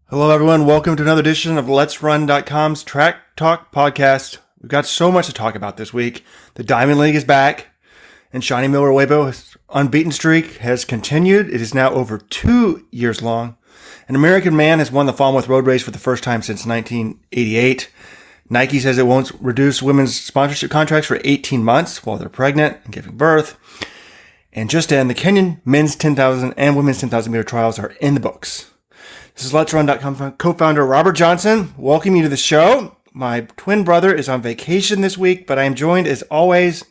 Hello, everyone. Welcome to another edition of Let'sRun.com's Track Talk podcast. We've got so much to talk about this week. The Diamond League is back, and Shaunae Miller-Uibo's unbeaten streak has continued. It is now over 2 years long. An American man has won the Falmouth Road Race for the first time since 1988. Nike says it won't reduce women's sponsorship contracts for 18 months while they're pregnant and giving birth. And just in, the Kenyan men's 10,000 and women's 10,000 meter trials are in the books. This is Let'sRun.com co-founder Robert Johnson. Welcome you to the show. My twin brother is on vacation this week, but I am joined as always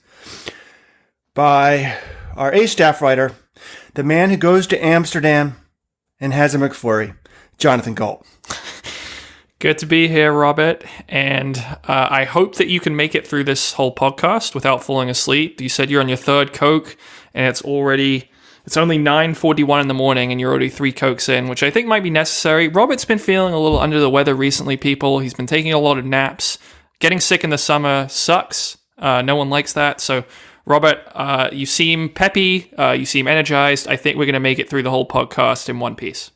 by our ace staff writer, the man who goes to Amsterdam and has a McFlurry, Jonathan Gault. Good to be here, Robert, and I hope that you can make it through this whole podcast without falling asleep. You said you're on your third Coke, and it's only 9:41 in the morning, and you're already 3 Cokes in, which I think might be necessary. Robert's been feeling a little under the weather recently, people. He's been taking a lot of naps. Getting sick in the summer sucks. No one likes that. So, Robert, you seem peppy. You seem energized. I think we're going to make it through the whole podcast in one piece.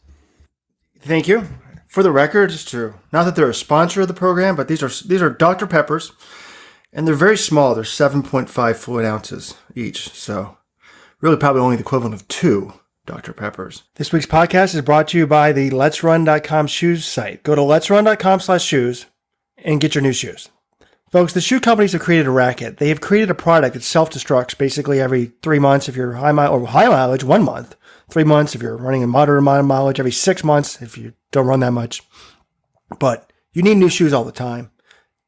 Thank you. For the record, it's true. Not that they're a sponsor of the program, but these are Dr. Peppers, and they're very small. They're 7.5 fluid ounces each, so really probably only the equivalent of 2 Dr. Peppers. This week's podcast is brought to you by the Let'sRun.com shoes site. Go to Let'sRun.com/shoes and get your new shoes. Folks, the shoe companies have created a racket. They have created a product that self-destructs basically every 3 months if you're high mileage, 1 month. 3 months if you're running a moderate amount of mileage, every 6 months if you don't run that much. But you need new shoes all the time.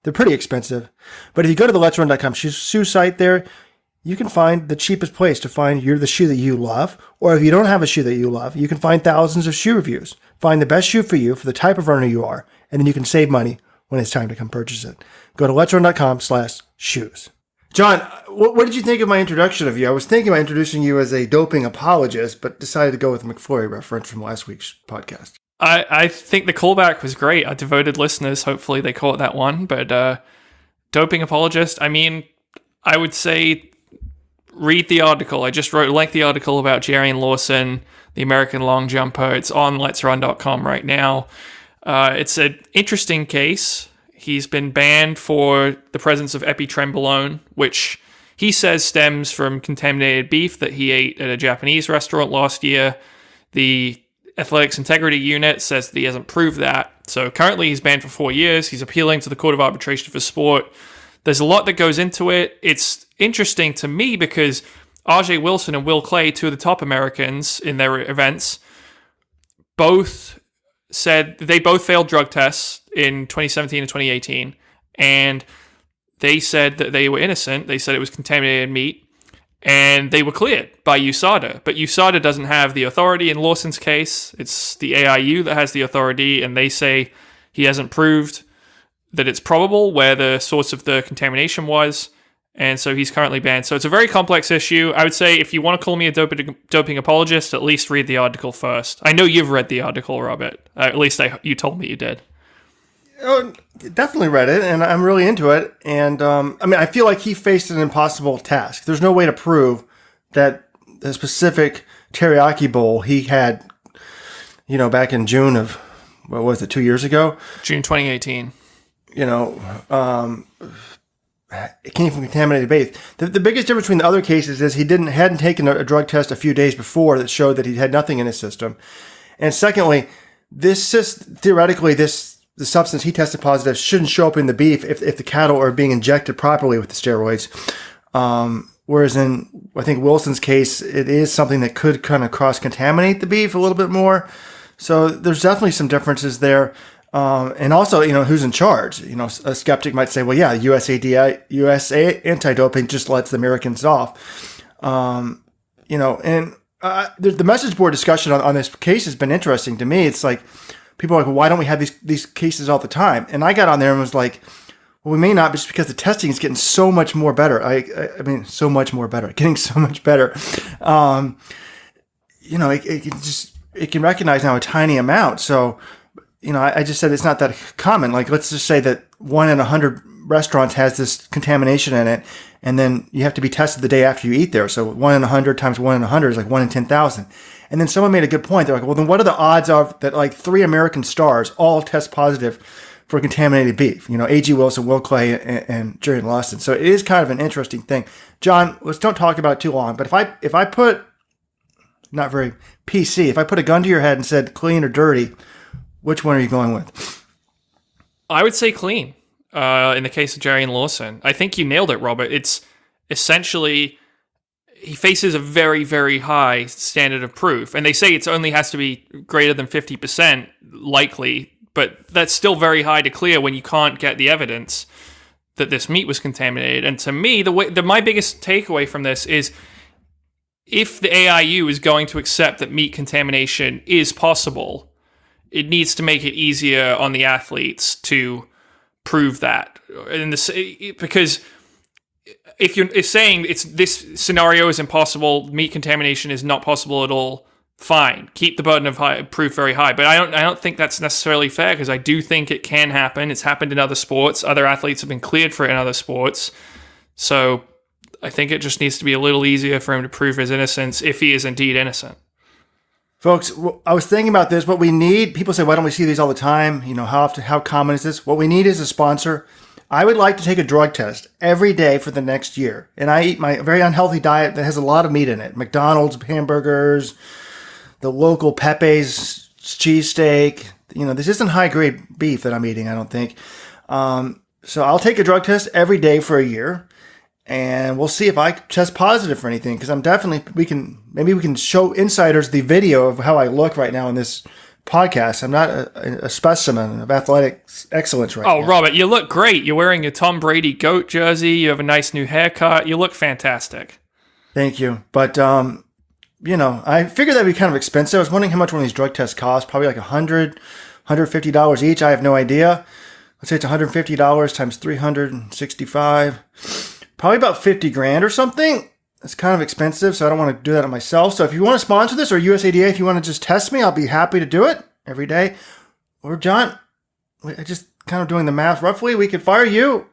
They're pretty expensive. But if you go to the Let'sRun.com shoe site there, you can find the cheapest place to find the shoe that you love. Or if you don't have a shoe that you love, you can find thousands of shoe reviews. Find the best shoe for you, for the type of runner you are, and then you can save money when it's time to come purchase it. Go to Let'sRun.com/shoes. John, what did you think of my introduction of you? I was thinking about introducing you as a doping apologist, but decided to go with the McFlurry reference from last week's podcast. I think the callback was great. Our devoted listeners, hopefully they caught that one. But doping apologist, I mean, I would say read the article. I just wrote a lengthy article about Jarrion Lawson, the American long jumper. It's on Let'sRun.com right now. It's an interesting case. He's been banned for the presence of epitrenbolone, which he says stems from contaminated beef that he ate at a Japanese restaurant last year. The Athletics Integrity Unit says that he hasn't proved that. So currently he's banned for 4 years. He's appealing to the Court of Arbitration for Sport. There's a lot that goes into it. It's interesting to me because R.J. Wilson and Will Clay, 2 of the top Americans in their events, both said they both failed drug tests in 2017 and 2018, and they said that they were innocent. They said it was contaminated meat, and they were cleared by USADA. But USADA doesn't have the authority in Lawson's case. It's the AIU that has the authority, and they say he hasn't proved that it's probable where the source of the contamination was, and so he's currently banned. So it's a very complex issue. I would say if you want to call me a doping apologist, at least read the article first. I know you've read the article, Robert. At least you told me you did. Oh, definitely read it, and I'm really into it. And I feel like he faced an impossible task. There's no way to prove that the specific teriyaki bowl he had, back in June of, 2 years ago? June 2018. It came from contaminated beef. The biggest difference between the other cases is he hadn't taken a drug test a few days before that showed that he had nothing in his system. And secondly, the substance he tested positive shouldn't show up in the beef if the cattle are being injected properly with the steroids. Whereas in, I think, Wilson's case, it is something that could kind of cross-contaminate the beef a little bit more. So there's definitely some differences there. And also, who's in charge? A skeptic might say, well, yeah, USA anti-doping just lets the Americans off. The message board discussion on this case has been interesting to me. It's like, people are like, well, why don't we have these cases all the time? And I got on there and was like, well, we may not, just because the testing is getting so much more better. So much more better, getting so much better. It can recognize now a tiny amount. So, I just said it's not that common. Like, let's just say that 1 in 100 restaurants has this contamination in it, and then you have to be tested the day after you eat there. So 1 in 100 times 1 in 100 is like 1 in 10,000. And then someone made a good point. They're like, well, then what are the odds of that like 3 American stars all test positive for contaminated beef? A.G. Wilson, Will Clay, and Jarrion Lawson. So it is kind of an interesting thing. John, let's don't talk about it too long. But if I put, not very PC, if I put a gun to your head and said clean or dirty, which one are you going with? I would say clean. In the case of Jarrion Lawson, I think you nailed it, Robert. It's essentially he faces a very, very high standard of proof, and they say it only has to be greater than 50% likely, but that's still very high to clear when you can't get the evidence that this meat was contaminated. And to me, my biggest takeaway from this is if the AIU is going to accept that meat contamination is possible, it needs to make it easier on the athletes to prove that. Because if saying this scenario is impossible, meat contamination is not possible at all, fine. Keep the burden of proof very high. But I don't think that's necessarily fair, because I do think it can happen. It's happened in other sports. Other athletes have been cleared for it in other sports. So I think it just needs to be a little easier for him to prove his innocence if he is indeed innocent. Folks, I was thinking about this. What we need, people say, why don't we see these all the time? How common is this? What we need is a sponsor. I would like to take a drug test every day for the next year. And I eat my very unhealthy diet that has a lot of meat in it. McDonald's hamburgers, the local Pepe's cheesesteak. This isn't high-grade beef that I'm eating, I don't think. So I'll take a drug test every day for a year. And we'll see if I test positive for anything, because maybe we can show insiders the video of how I look right now in this podcast. I'm not a specimen of athletic excellence right now. Oh, Robert, you look great. You're wearing a Tom Brady Gault jersey. You have a nice new haircut. You look fantastic. Thank you. But, I figured that'd be kind of expensive. I was wondering how much one of these drug tests cost. Probably like $100, $150 each. I have no idea. Let's say it's $150 times 365. Probably about 50 grand or something. It's kind of expensive, so I don't want to do that on myself. So if you want to sponsor this, or USADA, if you want to just test me, I'll be happy to do it every day. Or John, I just kind of doing the math roughly, we could fire you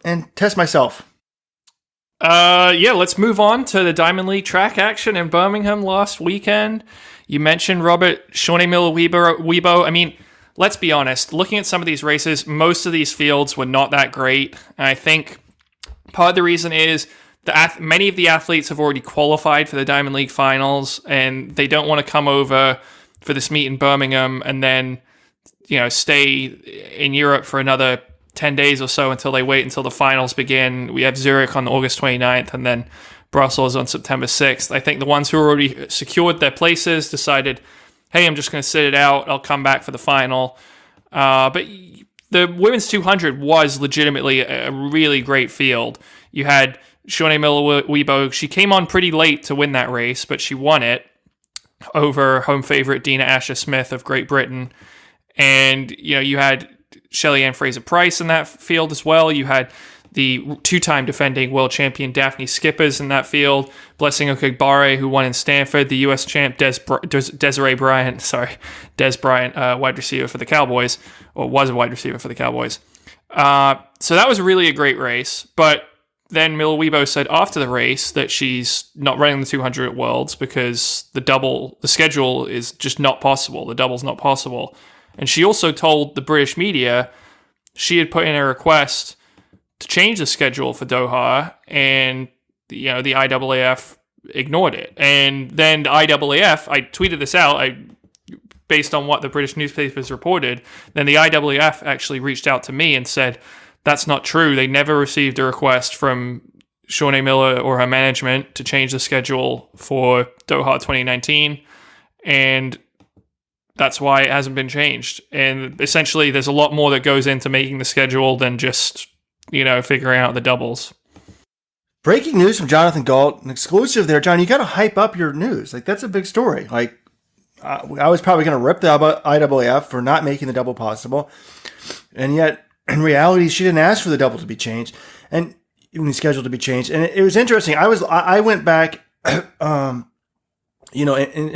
and test myself. Yeah, let's move on to the Diamond League track action in Birmingham last weekend. You mentioned Robert, Shaunae Miller-Uibo. I mean, let's be honest. Looking at some of these races, most of these fields were not that great. And I think part of the reason is many of the athletes have already qualified for the Diamond League finals, and they don't want to come over for this meet in Birmingham and then, stay in Europe for another 10 days or so until they wait until the finals begin. We have Zurich on August 29th and then Brussels on September 6th. I think the ones who already secured their places decided, hey, I'm just going to sit it out. I'll come back for the final. But the women's 200 was legitimately a really great field. You had Shaunae Miller-Uibo. She came on pretty late to win that race, but she won it over home favorite Dina Asher-Smith of Great Britain. And, you had Shelly-Ann Fraser-Price in that field as well. You had the two-time defending world champion Daphne Skippers in that field. Blessing Okagbare, who won in Stanford. The U.S. champ Des Bryant, wide receiver for the Cowboys, or was a wide receiver for the Cowboys. So that was really a great race. But then Miller-Uibo said after the race that she's not running the 200 at Worlds because the schedule is just not possible. The double's not possible. And she also told the British media she had put in a request to change the schedule for Doha, and the IAAF ignored it. And then the IAAF, I tweeted this out, based on what the British newspapers reported, then the IAAF actually reached out to me and said, that's not true. They never received a request from Shaunae Miller or her management to change the schedule for Doha 2019, and that's why it hasn't been changed. And essentially, there's a lot more that goes into making the schedule than just, figuring out the doubles. Breaking news from Jonathan Gault, an exclusive there. John, you got to hype up your news. That's a big story. I was probably going to rip the IAAF for not making the double possible. And yet, in reality, she didn't ask for the double to be changed, and even the schedule to be changed. And it was interesting. I went back, and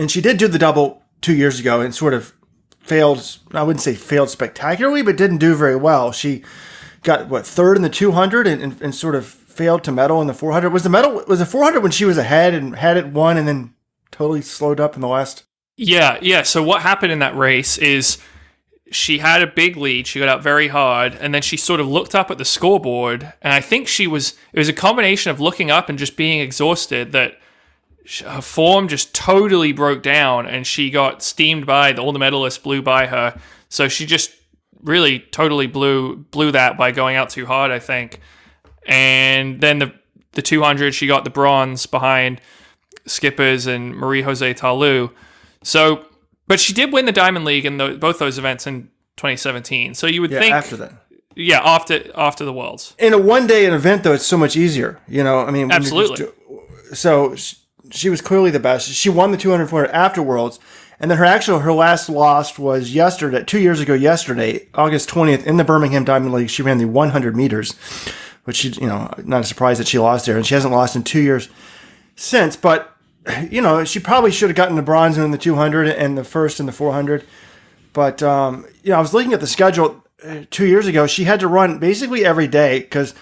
she did do the double 2 years ago and sort of failed. I wouldn't say failed spectacularly, but didn't do very well. She got third in the 200 and sort of failed to medal in the 400. Was the 400 when she was ahead and had it won and then totally slowed up in the last. Yeah. So what happened in that race is she had a big lead. She got out very hard, and then she sort of looked up at the scoreboard, and I think it was a combination of looking up and just being exhausted that her form just totally broke down, and she got steamed by all the medalists blew by her. So she just really totally blew that by going out too hard, I think. And then the 200, she got the bronze behind Skippers and Marie Jose Talu. So, but she did win the Diamond League in both those events in 2017. So you would think after that. Yeah, after the Worlds. In a one-day event, though, it's so much easier. I mean, absolutely. So she was clearly the best. She won the 200, 400 after Worlds, and then her last loss was 2 years ago yesterday, August 20th, in the Birmingham Diamond League. She ran the 100 meters, which not a surprise that she lost there, and she hasn't lost in 2 years since. But she probably should have gotten the bronze in the 200 and the first in the 400. But, I was looking at the schedule 2 years ago. She had to run basically every day because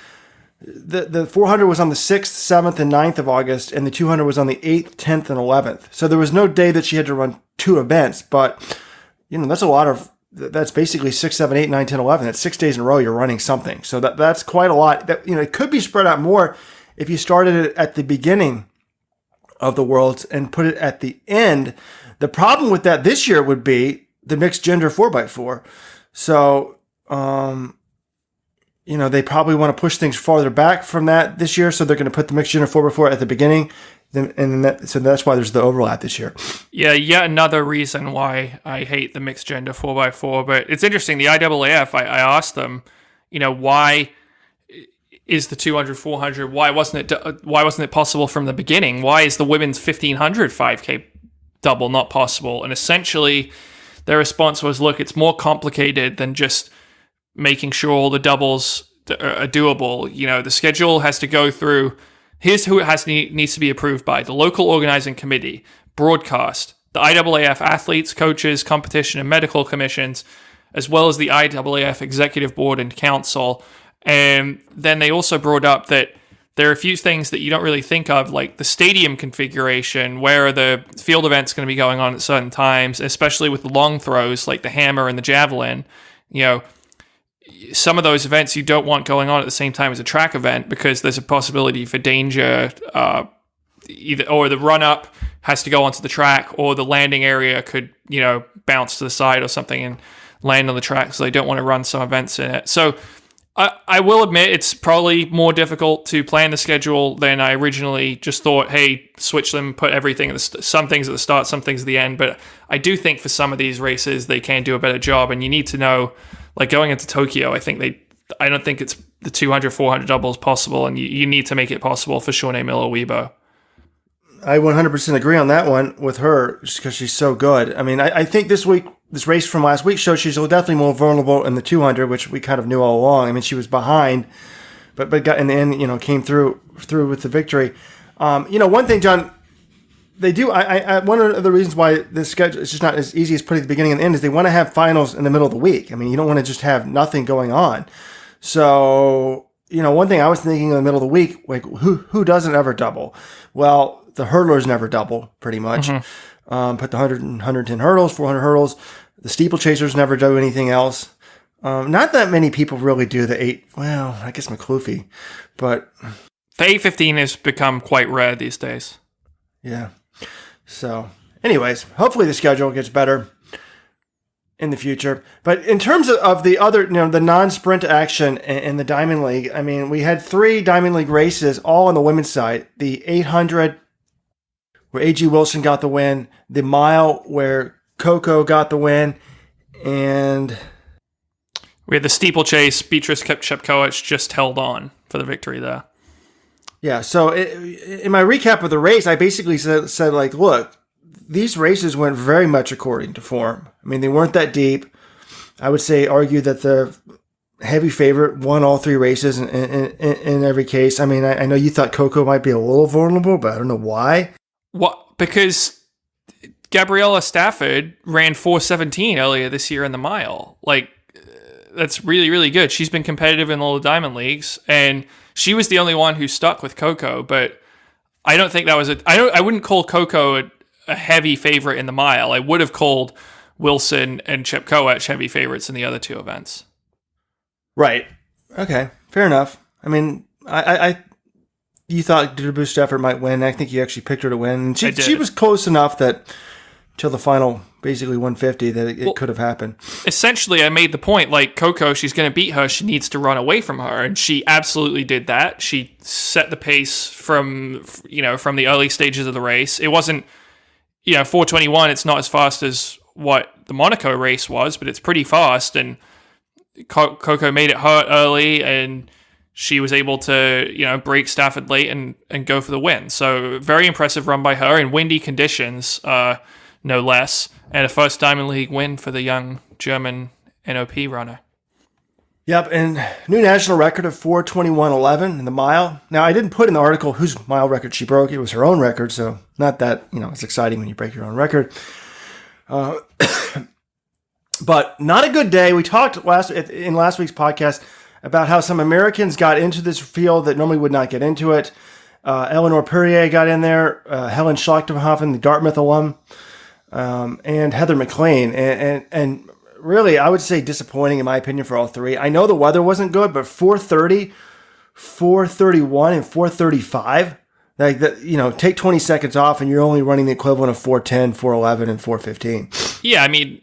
the 400 was on the 6th, 7th, and 9th of August, and the 200 was on the 8th, 10th, and 11th. So there was no day that she had to run 2 events. But, that's basically 6, 7, 8, 9, 10, 11. That's 6 days in a row you're running something. So that's quite a lot. It could be spread out more if you started it at the beginning of the Worlds and put it at the end. The problem with that this year would be the mixed gender 4x4. So, they probably want to push things farther back from that this year. So they're going to put the mixed gender 4x4 at the beginning. So that's why there's the overlap this year. Yeah, yet another reason why I hate the mixed gender 4x4. But it's interesting. The IAAF, I asked them, why is the 200, 400, why wasn't it possible from the beginning? Why is the women's 1500 5K double not possible? And essentially their response was, look, it's more complicated than just making sure all the doubles are doable. The schedule has to go through, here's who it needs to be approved by: the local organizing committee, broadcast, the IAAF athletes, coaches, competition and medical commissions, as well as the IAAF executive board and council. And then they also brought up that there are a few things that you don't really think of, like the stadium configuration, where are the field events going to be going on at certain times, especially with the long throws like the hammer and the javelin. Some of those events you don't want going on at the same time as a track event because there's a possibility for danger. Or the run up has to go onto the track, or the landing area could, bounce to the side or something and land on the track. So they don't want to run some events in it. So I will admit it's probably more difficult to plan the schedule than I originally just thought. Hey, switch them, put everything some things at the start, some things at the end. But I do think for some of these races they can do a better job, and you need to know, like going into Tokyo, I don't think it's the 200, 400 doubles possible, and you need to make it possible for Shaunae Miller-Uibo. I 100% agree on that one with her, just because she's so good. I mean, I think this race from last week shows she's definitely more vulnerable in the 200, which we kind of knew all along. I mean, she was behind, but got in the end, came through with the victory. One thing, John, they do. One of the reasons why this schedule is just not as easy as putting the beginning and the end is they want to have finals in the middle of the week. I mean, you don't want to just have nothing going on. So, one thing I was thinking in the middle of the week, like who doesn't ever double? Well, the hurdlers never double, pretty much. Mm-hmm. Put the 100 and 110 hurdles, 400 hurdles. The steeplechasers never do anything else. Not that many people really do the 8. Well, I guess McCluffy, but the 815 has become quite rare these days. Yeah. So, anyways, hopefully the schedule gets better in the future. But in terms of the other, the non-sprint action in the Diamond League, I mean, we had 3 Diamond League races, all on the women's side. The 800, where A.G. Wilson got the win. The mile, where Coco got the win. And we had the steeplechase. Beatrice Shepkowicz just held on for the victory there. Yeah, so in my recap of the race, I basically said like, look, these races went very much according to form. I mean, they weren't that deep. I would argue that the heavy favorite won all 3 races in every case. I mean, I know you thought Coco might be a little vulnerable, but I don't know why. What? Because Gabriella Stafford ran 4:17 earlier this year in the mile. Like, that's really, really good. She's been competitive in all the Diamond Leagues, and she was the only one who stuck with Coco, but I don't think that was I wouldn't call Coco a heavy favorite in the mile. I would have called Wilson and Chepkoech heavy favorites in the other two events. Right. Okay. Fair enough. I mean, you thought Debus might win. I think you actually picked her to win. She was close enough that till the final, basically 150, that it could have happened. Essentially, I made the point, like, Coco, she's going to beat her. She needs to run away from her. And she absolutely did that. She set the pace from the early stages of the race. It wasn't, 4:21. It's not as fast as what the Monaco race was, but it's pretty fast. And Coco made it hurt early, and she was able to, break Stafford late and go for the win. So very impressive run by her in windy conditions, no less, and a first Diamond League win for the young German NOP runner. Yep, and new national record of 4:21.11 in the mile. Now, I didn't put in the article whose mile record she broke. It was her own record, so not that, it's exciting when you break your own record. But not a good day. We talked in last week's podcast about how some Americans got into this field that normally would not get into it. Eleanor Perrier got in there, Helen Schlachtenhofen, the Dartmouth alum, and Heather McLean. And really, I would say disappointing in my opinion for all three. I know the weather wasn't good, but 4:30, 4:31, and 4:35, like that, take 20 seconds off and you're only running the equivalent of 4:10, 4:11, and 4:15. Yeah, I mean,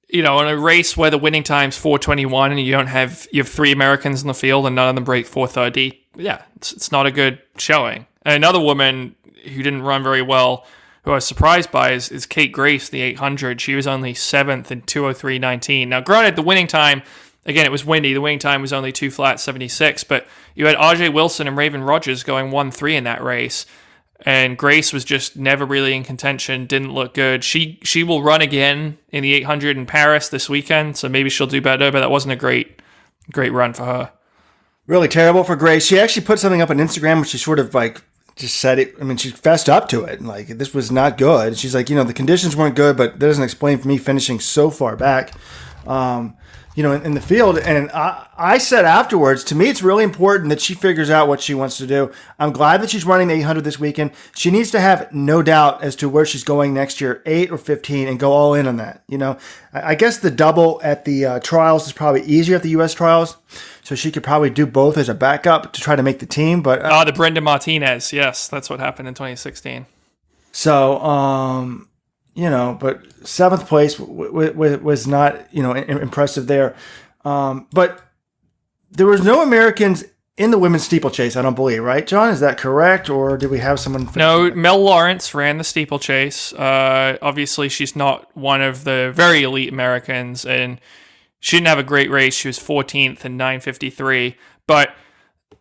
in a race where the winning time's 4:21 and you have three Americans in the field and none of them break 4:30, yeah, it's not a good showing. And another woman who didn't run very well, who I was surprised by, is Kate Grace, the 800. She was only 7th in 2:03.19. Now, granted, the winning time, again, it was windy. The winning time was only 2:76, but you had RJ Wilson and Raven Rogers going 1-3 in that race. And Grace was just never really in contention, didn't look good. She will run again in the 800 in Paris this weekend, so maybe she'll do better, but that wasn't a great run for her. Really terrible for Grace. She actually put something up on Instagram, which she sort of just said it. I mean, she fessed up to it. Like, this was not good. She's like, the conditions weren't good, but that doesn't explain for me finishing so far back. In the field. And I said afterwards, to me, it's really important that she figures out what she wants to do. I'm glad that she's running the 800 this weekend. She needs to have no doubt as to where she's going next year, 8 or 15, and go all in on that. I guess the double at the trials is probably easier at the U.S. trials. So she could probably do both as a backup to try to make the team. But the Brenda Martinez. Yes, that's what happened in 2016. So, but 7th place was not, impressive there. But there was no Americans in the women's steeplechase, I don't believe, right, John? Is that correct? Or did we have someone? No, Mel Lawrence ran the steeplechase. Obviously, she's not one of the very elite Americans, and she didn't have a great race. She was 14th in 9:53. But,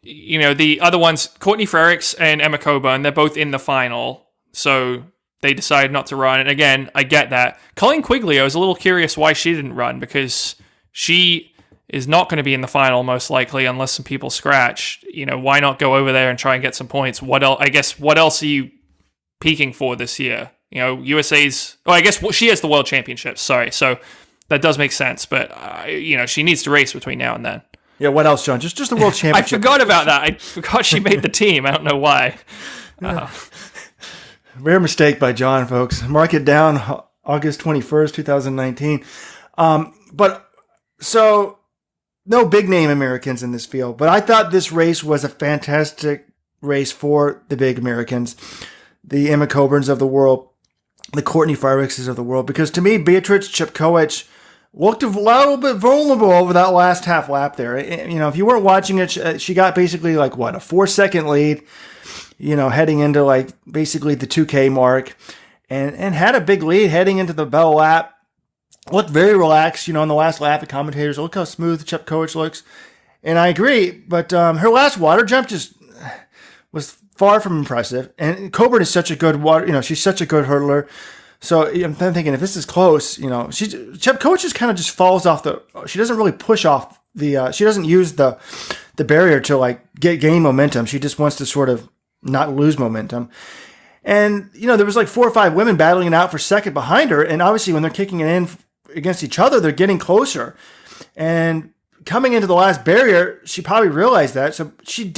the other ones, Courtney Frerichs and Emma Coburn, they're both in the final. So they decided not to run. And again, I get that. Colleen Quigley, I was a little curious why she didn't run, because she is not going to be in the final most likely unless some people scratch. Why not go over there and try and get some points? What else are you peaking for this year? USA's... Oh, I guess she has the World Championships. Sorry. So that does make sense. But, she needs to race between now and then. Yeah, what else, John? Just the World Championship. I forgot about that. I forgot she made the team. I don't know why. Rare mistake by John, folks. Mark it down, August 21st, 2019. So no big name Americans in this field, but I thought this race was a fantastic race for the big Americans, the Emma Coburns of the world, the Courtney Frerichs of the world, because to me, Beatrice Chepkoech looked a little bit vulnerable over that last half lap there. If you weren't watching it, she got basically a 4-second lead, heading into basically the 2K mark, and had a big lead heading into the bell lap. Looked very relaxed, on the last lap. The commentators, look how smooth Chepkoech looks. And I agree, but her last water jump just was far from impressive. And Coburn is such a good she's such a good hurdler. So I'm thinking, if this is close, Chepkoech just kind of just falls off she doesn't really push off she doesn't use the barrier to gain momentum. She just wants to sort of not lose momentum. And, there was 4 or 5 women battling it out for second behind her. And obviously when they're kicking it in against each other, they're getting closer. And coming into the last barrier, she probably realized that. So she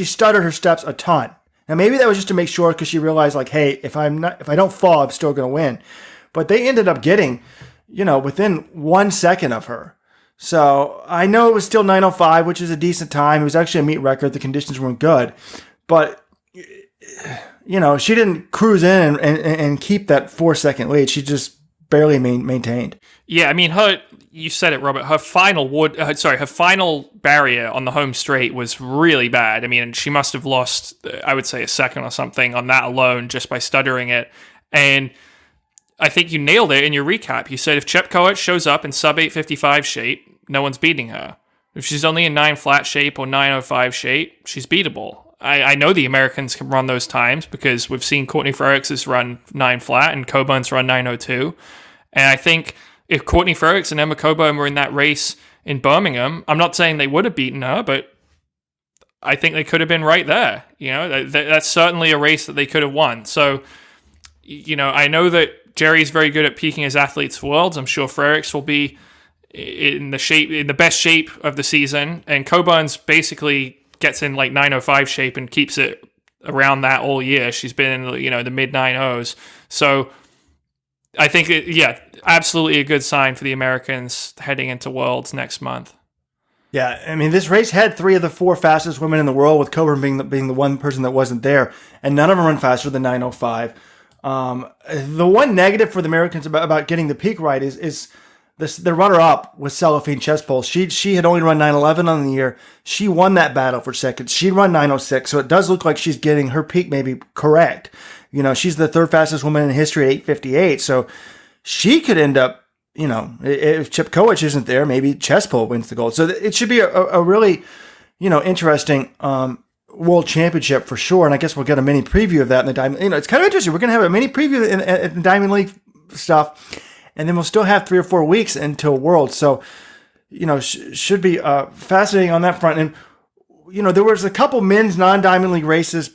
stuttered her steps a ton. Now maybe that was just to make sure because she realized like, hey, if I don't fall, I'm still going to win. But they ended up getting, within 1 second of her. So I know it was still 9:05, which is a decent time. It was actually a meet record. The conditions weren't good, but she didn't cruise in and keep that 4-second lead. She just barely maintained. Yeah, I mean, you said it, Robert. Her final barrier on the home straight was really bad. I mean, she must have lost, I would say, a second or something on that alone just by stuttering it. And I think you nailed it in your recap. You said if Chepkoech shows up in sub 8:55 shape, no one's beating her. If she's only in 9 flat shape or 9:05 shape, she's beatable. I know the Americans can run those times because we've seen Courtney Frerichs run 9 flat and Coburn's run 9:02. And I think if Courtney Frerichs and Emma Coburn were in that race in Birmingham, I'm not saying they would have beaten her, but I think they could have been right there. That's certainly a race that they could have won. So, I know that Jerry's very good at peaking his athletes for Worlds. I'm sure Frerichs will be in the best shape of the season, and Coburn's basically gets in like 9:05 shape and keeps it around that all year. She's been in the mid 9:0s. So I think absolutely a good sign for the Americans heading into Worlds next month. Yeah, I mean, this race had 3 of the 4 fastest women in the world, with Coburn being the one person that wasn't there, and none of them run faster than 9:05. The one negative for the Americans about getting the peak right is the runner-up was Cellophane Chespole. She had only run 9:11 on the year. She won that battle for second. She run 9:06, so it does look like she's getting her peak maybe correct. She's the 3rd fastest woman in history at 8:58, so she could end up, if Chepkoech isn't there, maybe Chespole wins the gold. So it should be a really, interesting World Championship for sure. And I guess we'll get a mini preview of that in the Diamond. It's kind of interesting. We're going to have a mini preview in the Diamond League stuff, and then we'll still have 3 or 4 weeks until Worlds. So, should be fascinating on that front. And, there was a couple men's non-Diamond League races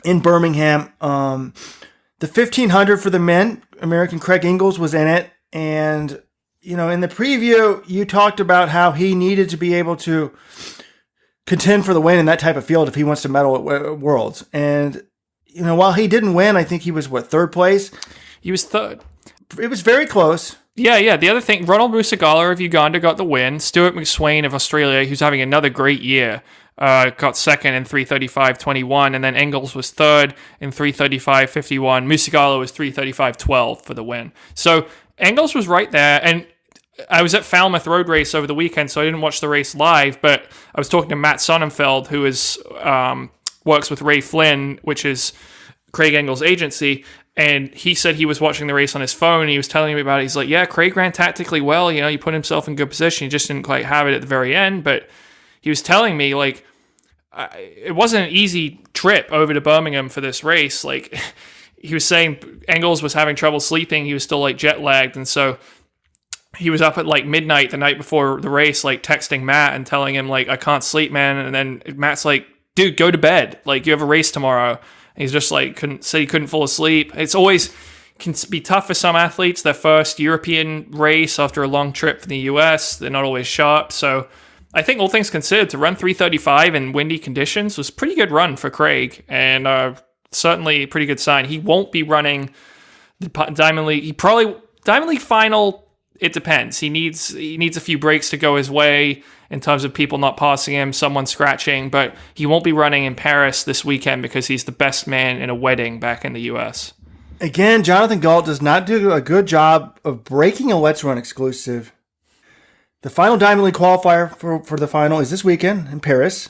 in Birmingham. The 1500 for the men, American Craig Engels was in it. And, in the preview, you talked about how he needed to be able to contend for the win in that type of field if he wants to medal at Worlds. And, while he didn't win, I think he was, 3rd place? He was 3rd. It was very close. Yeah. The other thing, Ronald Musagala of Uganda got the win. Stuart McSwain of Australia, who's having another great year, got 2nd in 3:35.21, and then Engels was 3rd in 3:35.51. Musagala was 3:35.12 for the win. So Engels was right there, and I was at Falmouth Road Race over the weekend, so I didn't watch the race live, but I was talking to Matt Sonnenfeld, who works with Ray Flynn, which is Craig Engels' agency, and he said he was watching the race on his phone, and he was telling me about it. He's like, yeah, Craig ran tactically well, he put himself in good position, he just didn't quite have it at the very end, but he was telling me, like, it wasn't an easy trip over to Birmingham for this race. Like, he was saying Engels was having trouble sleeping, he was still, like, jet-lagged, and so he was up at, like, midnight the night before the race, like, texting Matt and telling him, like, I can't sleep, man, and then Matt's like, dude, go to bed, like, you have a race tomorrow. He's just like, he couldn't fall asleep. It's always can be tough for some athletes. Their first European race after a long trip from the US, they're not always sharp. So I think all things considered, to run 3:35 in windy conditions was a pretty good run for Craig, and certainly a pretty good sign. He won't be running the Diamond League. Diamond League final, it depends. He needs a few breaks to go his way in terms of people not passing him, someone scratching, but he won't be running in Paris this weekend because he's the best man in a wedding back in the US. Again, Jonathan Gault does not do a good job of breaking a Let's Run exclusive. The final Diamond League qualifier for the final is this weekend in Paris.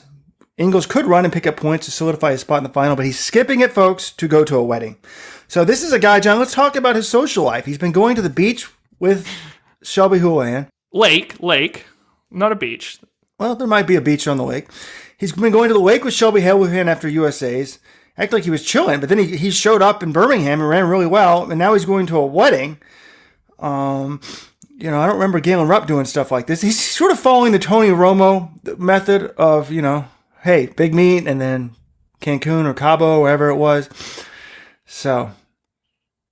Engels could run and pick up points to solidify his spot in the final, but he's skipping it, folks, to go to a wedding. So this is a guy, John, let's talk about his social life. He's been going to the beach with Shelby Houlihan. Lake, not a beach. Well, there might be a beach on the lake. He's been going to the lake with Shelby Houlihan after USA's. Acted like he was chilling, but then he showed up in Birmingham and ran really well, and now he's going to a wedding. I don't remember Galen Rupp doing stuff like this. He's sort of following the Tony Romo method of, hey, big meet, and then Cancun or Cabo, wherever it was. So.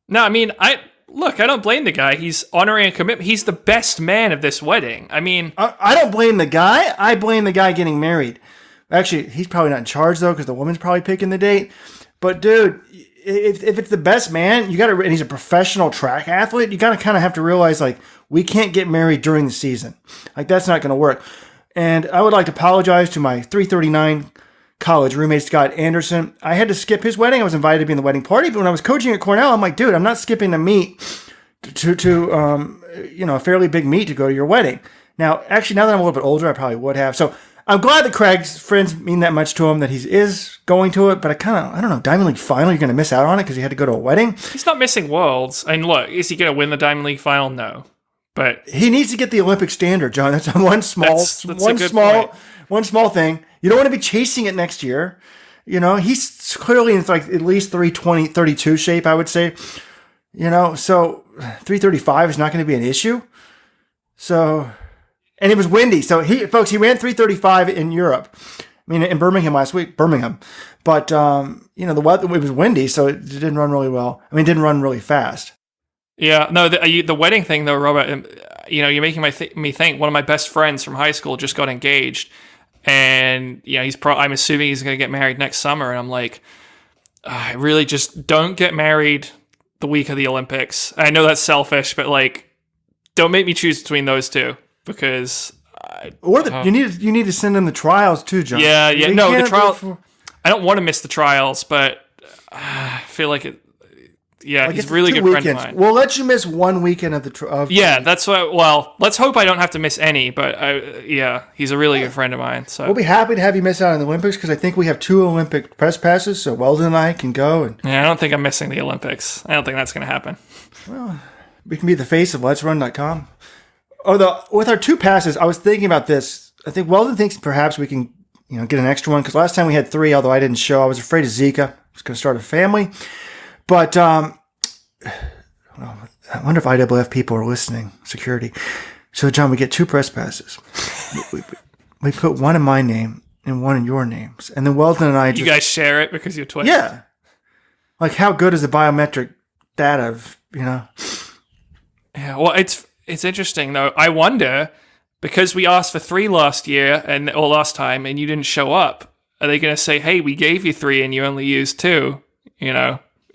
No, I mean, I don't blame the guy. He's honoring a commitment. He's the best man of this wedding. I mean, I don't blame the guy. I blame the guy getting married. Actually, he's probably not in charge though, because the woman's probably picking the date. But dude, if it's the best man, you got to, and he's a professional track athlete, you got to kind of have to realize like we can't get married during the season. Like that's not going to work. And I would like to apologize to my 339 college roommate Scott Anderson. I had to skip his wedding. I was invited to be in the wedding party, but when I was coaching at Cornell, I'm like, dude, I'm not skipping a meet to a fairly big meet to go to your wedding. Now, actually, now that I'm a little bit older, I probably would have. So I'm glad that Craig's friends mean that much to him that he is going to it. But I don't know, Diamond League final, you're going to miss out on it because he had to go to a wedding. He's not missing Worlds. And look, is he going to win the Diamond League final? No. But he needs to get the Olympic standard, John. That's one small thing. You don't want to be chasing it next year. You know, he's clearly in like at least 320, 32 shape, I would say. You know, so 335 is not going to be an issue. So, and it was windy. So he ran 335 in Europe. I mean, in Birmingham last week, But, the weather, it was windy, so it didn't run really well. I mean, it didn't run really fast. Yeah, no, the wedding thing though, Robert. You're making me think. One of my best friends from high school just got engaged, and I'm assuming he's going to get married next summer. And I'm like, I really just don't get married the week of the Olympics. I know that's selfish, but like, don't make me choose between those two because. You need to send him the trials too, John. Yeah. No, the trial. I don't want to miss the trials, but I feel like it. Yeah, like he's a really good friend of mine. We'll let you miss one weekend of the that's what. Well, let's hope I don't have to miss any. But he's a really good friend of mine. So we'll be happy to have you miss out on the Olympics because I think we have 2 Olympic press passes, so Weldon and I can go. I don't think I'm missing the Olympics. I don't think that's going to happen. Well, we can be the face of Let'sRun.com. Although with our 2 passes, I was thinking about this. I think Weldon thinks perhaps we can, get an extra one because last time we had 3. Although I didn't show, I was afraid of Zika. I was going to start a family. But I wonder if IAAF people are listening, security. So, John, we get 2 press passes. we put one in my name and one in your names. And then Weldon and I You guys share it because you're twins? Yeah. Like, how good is the biometric data Yeah, well, it's interesting, though. I wonder, because we asked for 3 last time and you didn't show up, are they going to say, hey, we gave you 3 and you only used 2,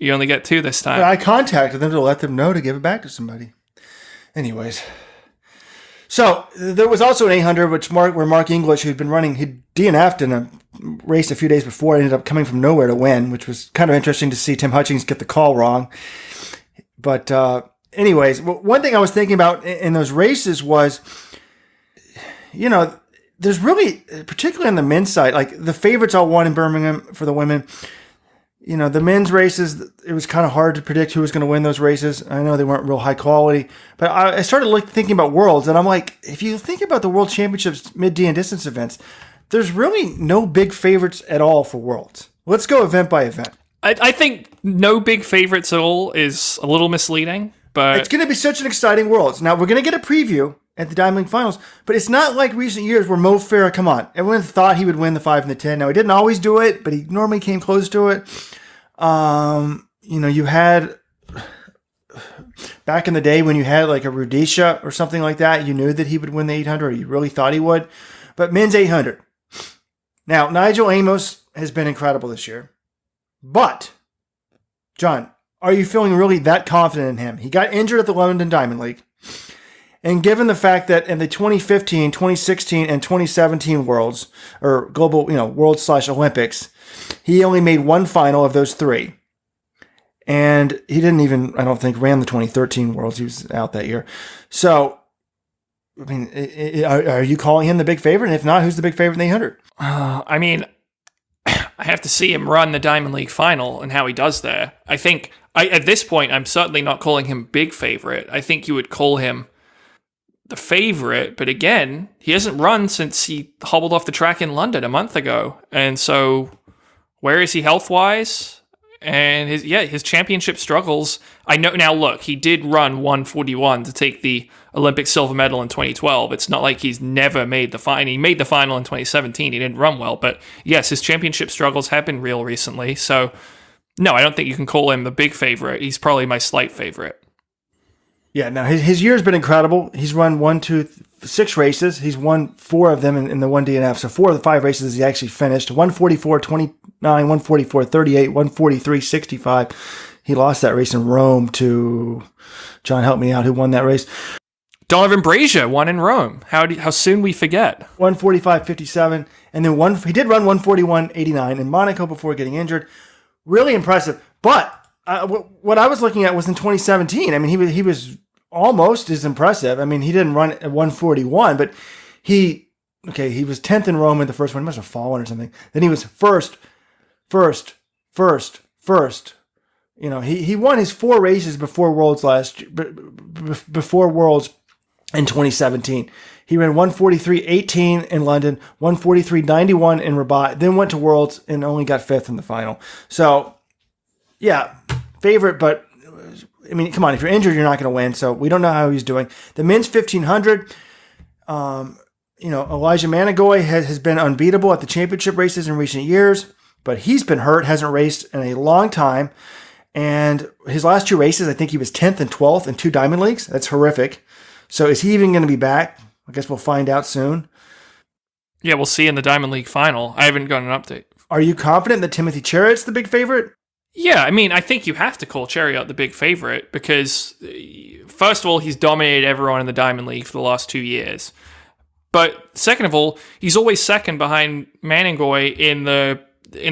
You only get 2 this time. But I contacted them to let them know to give it back to somebody. Anyways. So, there was also an 800, where Mark English, who'd been running, he DNF'd in a race a few days before, ended up coming from nowhere to win, which was kind of interesting to see Tim Hutchings get the call wrong. But anyways, one thing I was thinking about in those races was, there's really, particularly on the men's side, like the favorites all won in Birmingham for the women. The men's races, it was kind of hard to predict who was going to win those races. I know they weren't real high quality, but I started thinking about Worlds, and I'm like, if you think about the World Championships mid-D and distance events, there's really no big favorites at all for Worlds. Let's go event by event. I think no big favorites at all is a little misleading, but it's going to be such an exciting Worlds. Now, we're going to get a preview at the Diamond League Finals, but it's not like recent years where Mo Farah, come on, everyone thought he would win the 5 and the 10. Now, he didn't always do it, but he normally came close to it. You had back in the day when you had like a Rudisha or something like that, you knew that he would win the 800, or you really thought he would. But men's 800. Now, Nigel Amos has been incredible this year. But, John, are you feeling really that confident in him? He got injured at the London Diamond League. And given the fact that in the 2015, 2016, and 2017 Worlds, or global, Worlds/Olympics, he only made 1 final of those 3. And he didn't even, I don't think, ran the 2013 Worlds. He was out that year. So, I mean, are you calling him the big favorite? And if not, who's the big favorite in the 800? I mean, I have to see him run the Diamond League final and how he does there. I think, at this point, I'm certainly not calling him big favorite. I think you would call him the favorite, but again, he hasn't run since he hobbled off the track in London a month ago. And so, where is he health-wise? And his championship struggles. I know now. Look, he did run 1:41 to take the Olympic silver medal in 2012. It's not like he's never made the final. He made the final in 2017. He didn't run well, but yes, his championship struggles have been real recently. So, no, I don't think you can call him the big favorite. He's probably my slight favorite. Yeah, now his year's been incredible. He's run 6 races. He's won 4 of them in the 1 DNF. So 4 of the 5 races he actually finished. 144.29, 144.38, 143.65. He lost that race in Rome to John, help me out, who won that race. Donovan Brazier won in Rome. How soon we forget. 145.57, and then he did run 141.89 in Monaco before getting injured. Really impressive. But what I was looking at was in 2017. I mean, he was almost as impressive. I mean, he didn't run at 141, but he was 10th in Rome in the first one. He must have fallen or something. Then he was first. You know, he won his 4 races before Worlds in 2017. He ran 143.18 in London, 143.91 in Rabat, then went to Worlds and only got 5th in the final. So, yeah, favorite, but I mean, come on, if you're injured, you're not going to win. So we don't know how he's doing. The men's 1500, Elijah Manigoy has been unbeatable at the championship races in recent years, but he's been hurt, hasn't raced in a long time. And his last 2 races, I think he was 10th and 12th in 2 Diamond Leagues. That's horrific. So is he even going to be back? I guess we'll find out soon. Yeah, we'll see in the Diamond League final. I haven't got an update. Are you confident that Timothy Cherit's the big favorite? Yeah, I mean, I think you have to call Cheruiyot the big favorite because, first of all, he's dominated everyone in the Diamond League for the last 2 years. But second of all, he's always second behind Manigoy in the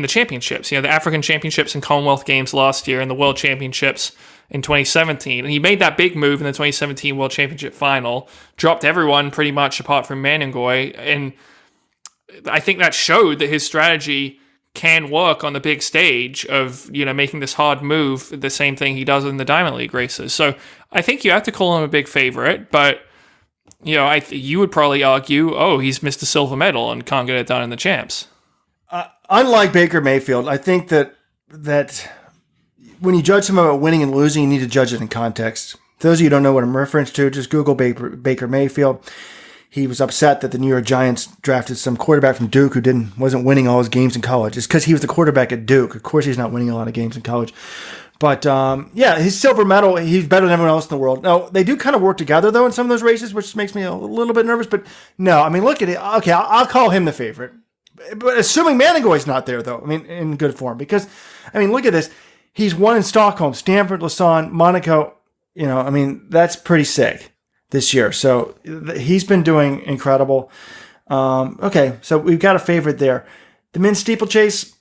championships. You know, the African Championships and Commonwealth Games last year and the World Championships in 2017. And he made that big move in the 2017 World Championship final, dropped everyone pretty much apart from Manigoy. And I think that showed that his strategy can work on the big stage of, you know, making this hard move, the same thing he does in the Diamond League races. So I think you have to call him a big favorite, but, you know, you would probably argue, oh, he's Mr. Silver Medal and can't get it done in the champs. Unlike Baker Mayfield, I think that when you judge someone about winning and losing, you need to judge it in context. For those of you who don't know what I'm referring to, just Google Baker Mayfield. He was upset that the New York Giants drafted some quarterback from Duke who wasn't winning all his games in college. It's because he was the quarterback at Duke. Of course, he's not winning a lot of games in college. But, his silver medal, he's better than everyone else in the world. Now, they do kind of work together, though, in some of those races, which makes me a little bit nervous. But, no, I mean, look at it. Okay, I'll call him the favorite. But assuming Manigoy's not there, though, I mean, in good form. Because, I mean, look at this. He's won in Stockholm, Stanford, Lausanne, Monaco. You know, I mean, that's pretty sick this year. So he's been doing incredible. Okay, so we've got a favorite there. The men's steeplechase,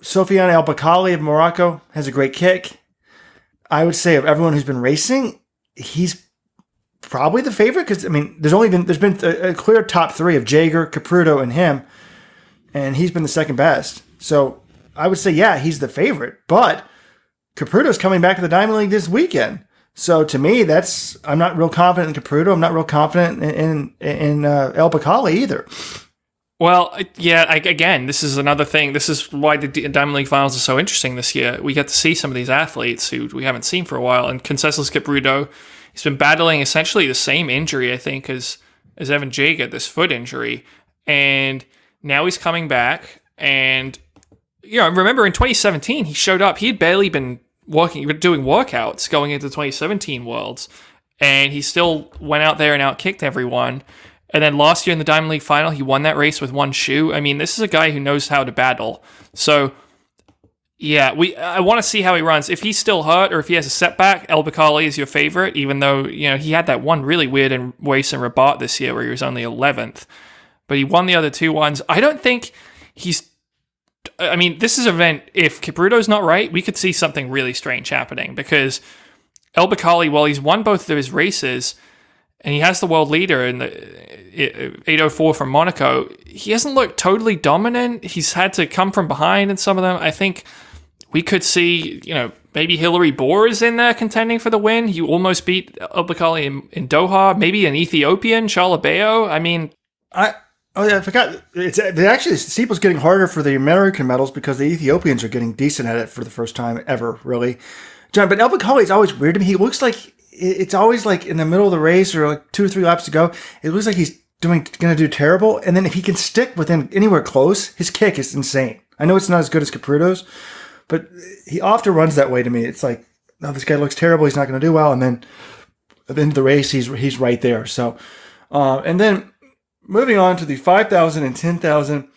Sofiane El Bakali of Morocco has a great kick. I would say of everyone who's been racing, he's probably the favorite because, I mean, there's been a clear top 3 of Jaeger, Caputo, and him, and he's been the second best. So I would say, yeah, he's the favorite, but Caputo's coming back to the Diamond League this weekend. So to me, I'm not real confident in Caputo. I'm not real confident in El Bakali either. Well, yeah, again, this is another thing. This is why the Diamond League finals are so interesting this year. We get to see some of these athletes who we haven't seen for a while. And Conseslus Caputo, he's been battling essentially the same injury, I think, as Evan Jaeger, this foot injury. And now he's coming back. And, you know, remember in 2017, he showed up. He had barely been doing workouts going into the 2017 Worlds, and he still went out there and outkicked everyone. And then last year in the Diamond League final, he won that race with one shoe. I mean, this is a guy who knows how to battle. So, yeah, I want to see how he runs. If he's still hurt or if he has a setback, El Bakali is your favorite, even though, you know, he had that one really weird race in Rabat this year where he was only 11th. But he won the other 2 ones. I don't think I mean, this is an event, if Caputo's not right, we could see something really strange happening because El Bakali, while he's won both of his races and he has the world leader in the 804 from Monaco, he hasn't looked totally dominant. He's had to come from behind in some of them. I think we could see, you know, maybe Hillary Bohr is in there contending for the win. He almost beat El Bakali in Doha. Maybe an Ethiopian, Shalabeo. I mean... Oh, yeah, I forgot. Actually, the steeple's getting harder for the American medals because the Ethiopians are getting decent at it for the first time ever, really. John, but El Bakali is always weird to me. He looks like it's always like in the middle of the race or like 2 or 3 laps to go. It looks like he's going to do terrible. And then if he can stick within anywhere close, his kick is insane. I know it's not as good as Caputo's, but he often runs that way to me. It's like, oh, this guy looks terrible. He's not going to do well. And then at the end of the race, he's right there. So, and then moving on to the 5,000 and 10,000,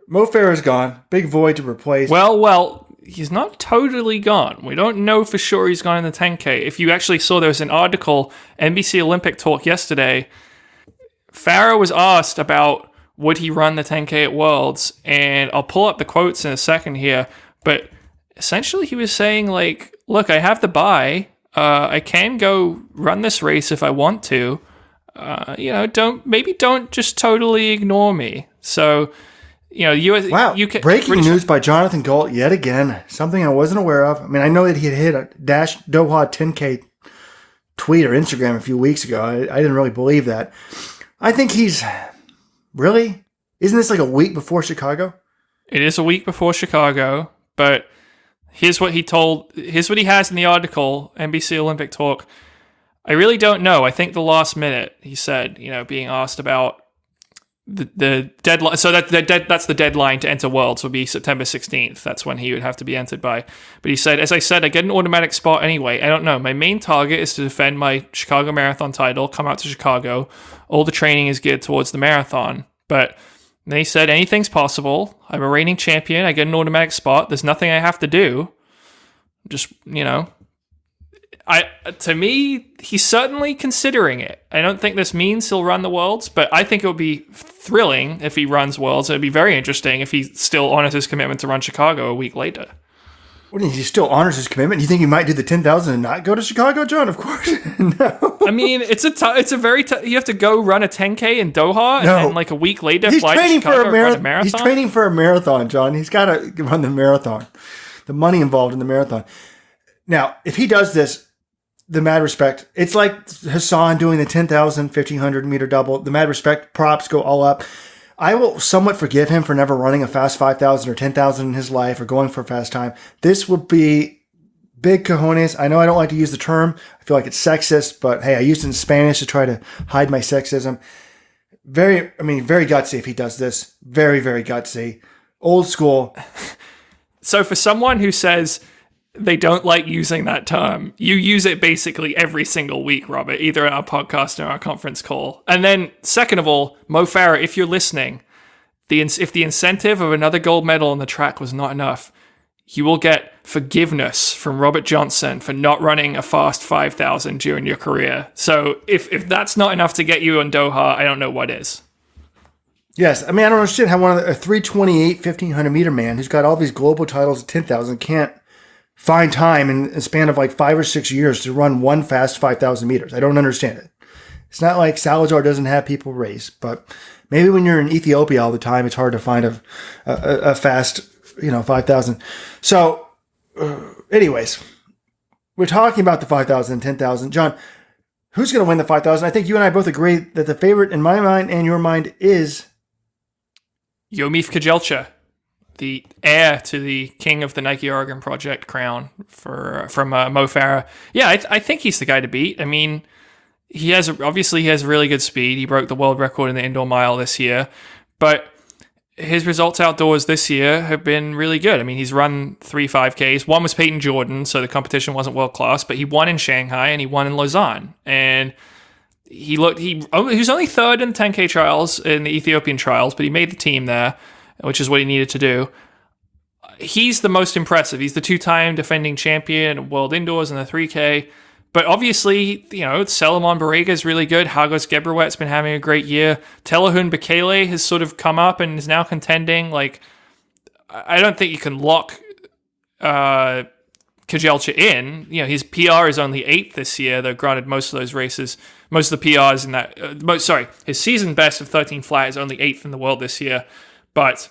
Mo Farah is gone. Big void to replace. Well, he's not totally gone. We don't know for sure he's gone in the 10K. If you actually saw, there was an article, NBC Olympic Talk yesterday. Farah was asked about would he run the 10K at Worlds, and I'll pull up the quotes in a second here, but essentially he was saying, like, look, I have the bye. I can go run this race if I want to. Don't just totally ignore me. So, Wow. Breaking news by Jonathan Gault yet again. Something I wasn't aware of. I mean, I know that he had hit a Dash Doha 10K tweet or Instagram a few weeks ago. I didn't really believe that. I think he's... Really? Isn't this like a week before Chicago? It is a week before Chicago, but here's what he has in the article, NBC Olympic Talk. I really don't know. I think the last minute, he said, being asked about the deadline. So that's the deadline to enter Worlds will be September 16th. That's when he would have to be entered by. But he said, as I said, I get an automatic spot anyway. I don't know. My main target is to defend my Chicago Marathon title, come out to Chicago. All the training is geared towards the marathon. But they said anything's possible. I'm a reigning champion. I get an automatic spot. There's nothing I have to do. Just, to me, he's certainly considering it. I don't think this means he'll run the Worlds, but I think it would be thrilling if he runs Worlds. It would be very interesting if he still honors his commitment to run Chicago a week later. What do you think, he still honors his commitment? You think he might do the 10,000 and not go to Chicago, John? Of course. No. I mean, it's a very you have to go run a 10K in Doha and like a week later he's fly to Chicago and run a marathon. He's training for a marathon, John. He's got to run the marathon. The money involved in the marathon. Now, if he does this, the mad respect, it's like Hassan doing the 10,000, 1,500 meter double. The mad respect, props go all up. I will somewhat forgive him for never running a fast 5,000 or 10,000 in his life or going for a fast time. This would be big cojones. I know I don't like to use the term. I feel like it's sexist, but hey, I used it in Spanish to try to hide my sexism. Very gutsy if he does this. Very, very gutsy. Old school. So for someone who says they don't like using that term, you use it basically every single week, Robert, either in our podcast or our conference call. And then, second of all, Mo Farah, if you're listening, if the incentive of another gold medal on the track was not enough, you will get forgiveness from Robert Johnson for not running a fast 5,000 during your career. So if that's not enough to get you on Doha, I don't know what is. Yes, I mean, I don't understand how a 328 1,500 meter man who's got all these global titles at 10,000 can't find time in a span of like 5 or 6 years to run one fast 5,000 meters. I don't understand it. It's not like Salazar doesn't have people race, but maybe when you're in Ethiopia all the time, it's hard to find a fast, 5,000. So, anyways, we're talking about the 5,000 and 10,000. John, who's going to win the 5,000? I think you and I both agree that the favorite in my mind and your mind is Yomif Kejelcha, the heir to the king of the Nike Oregon Project crown from Mo Farah. Yeah, I think he's the guy to beat. I mean, he has really good speed. He broke the world record in the indoor mile this year, but his results outdoors this year have been really good. I mean, he's run 3 5Ks. One was Peyton Jordan, so the competition wasn't world class, but he won in Shanghai and he won in Lausanne. And he was only third in the 10K trials, in the Ethiopian trials, but he made the team there, which is what he needed to do. He's the most impressive. He's the 2-time defending champion of world indoors in the 3K. But obviously, Solomon Barega is really good. Hagos Gebrawet's been having a great year. Telehun Bekele has sort of come up and is now contending. Like, I don't think you can lock Kejelcha in. His PR is only 8th this year, though granted most of the PRs in that... his season best of 13 flat is only 8th in the world this year. But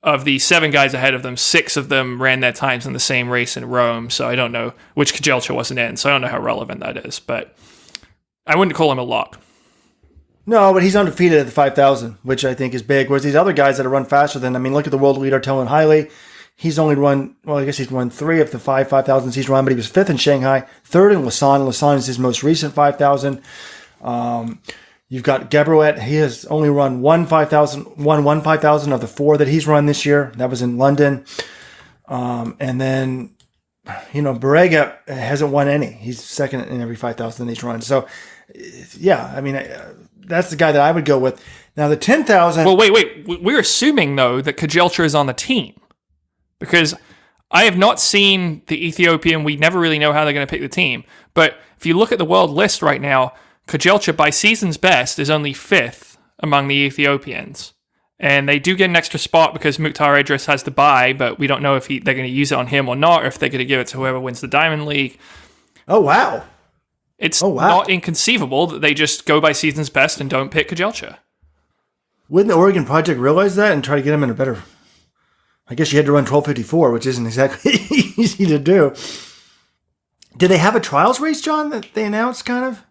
of the 7 guys ahead of them, 6 of them ran their times in the same race in Rome. So I don't know which Kejelcha wasn't in. So I don't know how relevant that is. But I wouldn't call him a lock. No, but he's undefeated at the 5,000, which I think is big. Whereas these other guys that have run faster than, look at the world leader, Telin Haile. He's only run, I guess he's run 3 of the 5,000s he's run, but he was 5th in Shanghai, 3rd in Lausanne. Lausanne is his most recent 5,000. You've got Gebrawet. He has only run one 5,000 of the 4 that he's run this year. That was in London. And then Borrega hasn't won any. He's second in every 5,000 he's run. So, yeah, I mean, that's the guy that I would go with. Now, the 10,000... Well, wait. We're assuming, though, that Kajelcha is on the team. Because I have not seen the Ethiopian. We never really know how they're going to pick the team. But if you look at the world list right now, Kajelcha, by season's best, is only 5th among the Ethiopians. And they do get an extra spot because Mukhtar Idris has the bye, but we don't know if they're going to use it on him or not, or if they're going to give it to whoever wins the Diamond League. Oh, wow. It's not inconceivable that they just go by season's best and don't pick Kajelcha. Wouldn't the Oregon Project realize that and try to get him in a better... I guess you had to run 12:54, which isn't exactly easy to do. Did they have a trials race, John, that they announced, kind of?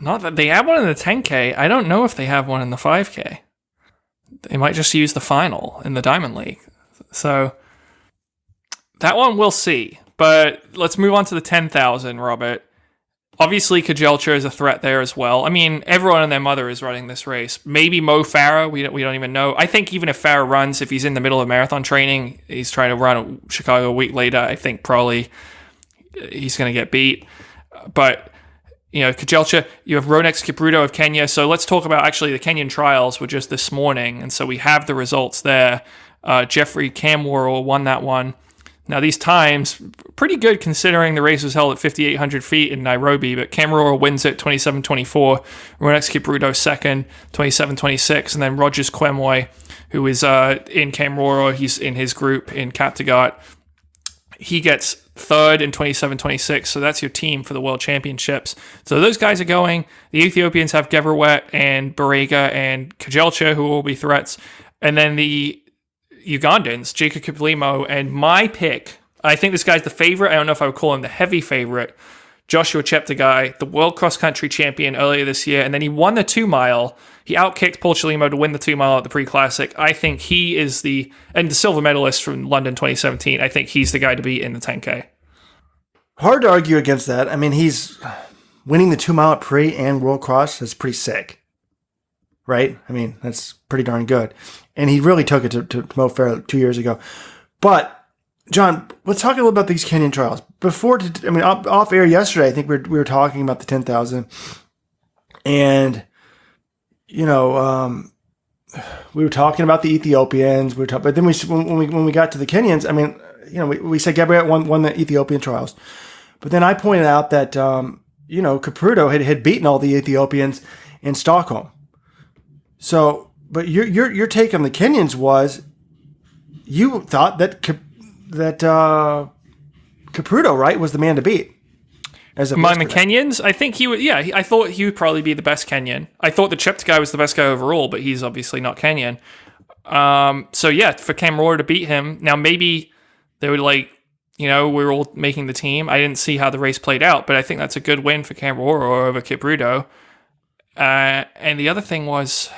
Not that they have one in the 10K. I don't know if they have one in the 5K. They might just use the final in the Diamond League. So that one we'll see. But let's move on to the 10,000, Robert. Obviously, Kajelcha is a threat there as well. I mean, everyone and their mother is running this race. Maybe Mo Farah, we don't even know. I think even if Farah runs, if he's in the middle of marathon training, he's trying to run Chicago a week later, I think probably he's going to get beat. But, Kajelcha, you have Ronex Kipruto of Kenya. So let's talk about, actually, the Kenyan trials were just this morning. And so we have the results there. Jeffrey Kamworor won that one. Now, these times, pretty good considering the race was held at 5,800 feet in Nairobi, but Kamworor wins it 27:24, Ronex Kipruto second, 27:26, and then Rogers Kwemoy, who is in Kamworor, he's in his group in Kaptagat, he gets third in 27:26, so that's your team for the World Championships. So those guys are going. The Ethiopians have Geverwet and Borrega and Kajelcha, who will be threats, and then the Ugandans, Jacob Kiplimo, and my pick, I think this guy's the favorite. I don't know if I would call him the heavy favorite, Joshua Cheptegei, the world cross-country champion earlier this year, and then he won the 2-mile. He outkicked Paul Chelimo to win the 2-mile at the pre-classic. I think he is the silver medalist from London 2017. I think he's the guy to beat in the 10K. Hard to argue against that. I mean, he's winning the 2-mile at pre and world cross. That's pretty sick. Right? I mean, that's pretty darn good. And he really took it to Mo Farah 2 years ago. But, John, let's talk a little about these Kenyan trials. Off air yesterday, I think we were talking about the 10,000. And, we were talking about the Ethiopians. But then when we got to the Kenyans, we said Gabriel won the Ethiopian trials. But then I pointed out that, Kipruto had beaten all the Ethiopians in Stockholm. So, but your take on the Kenyans was, you thought that Kipruto, right, was the man to beat. Among the Kenyans, I think he would. Yeah, I thought he would probably be the best Kenyan. I thought the Cheptegei was the best guy overall, but he's obviously not Kenyan. So yeah, for Kamworor to beat him, now maybe they would we're all making the team. I didn't see how the race played out, but I think that's a good win for Kamworor over Kipruto. And the other thing was,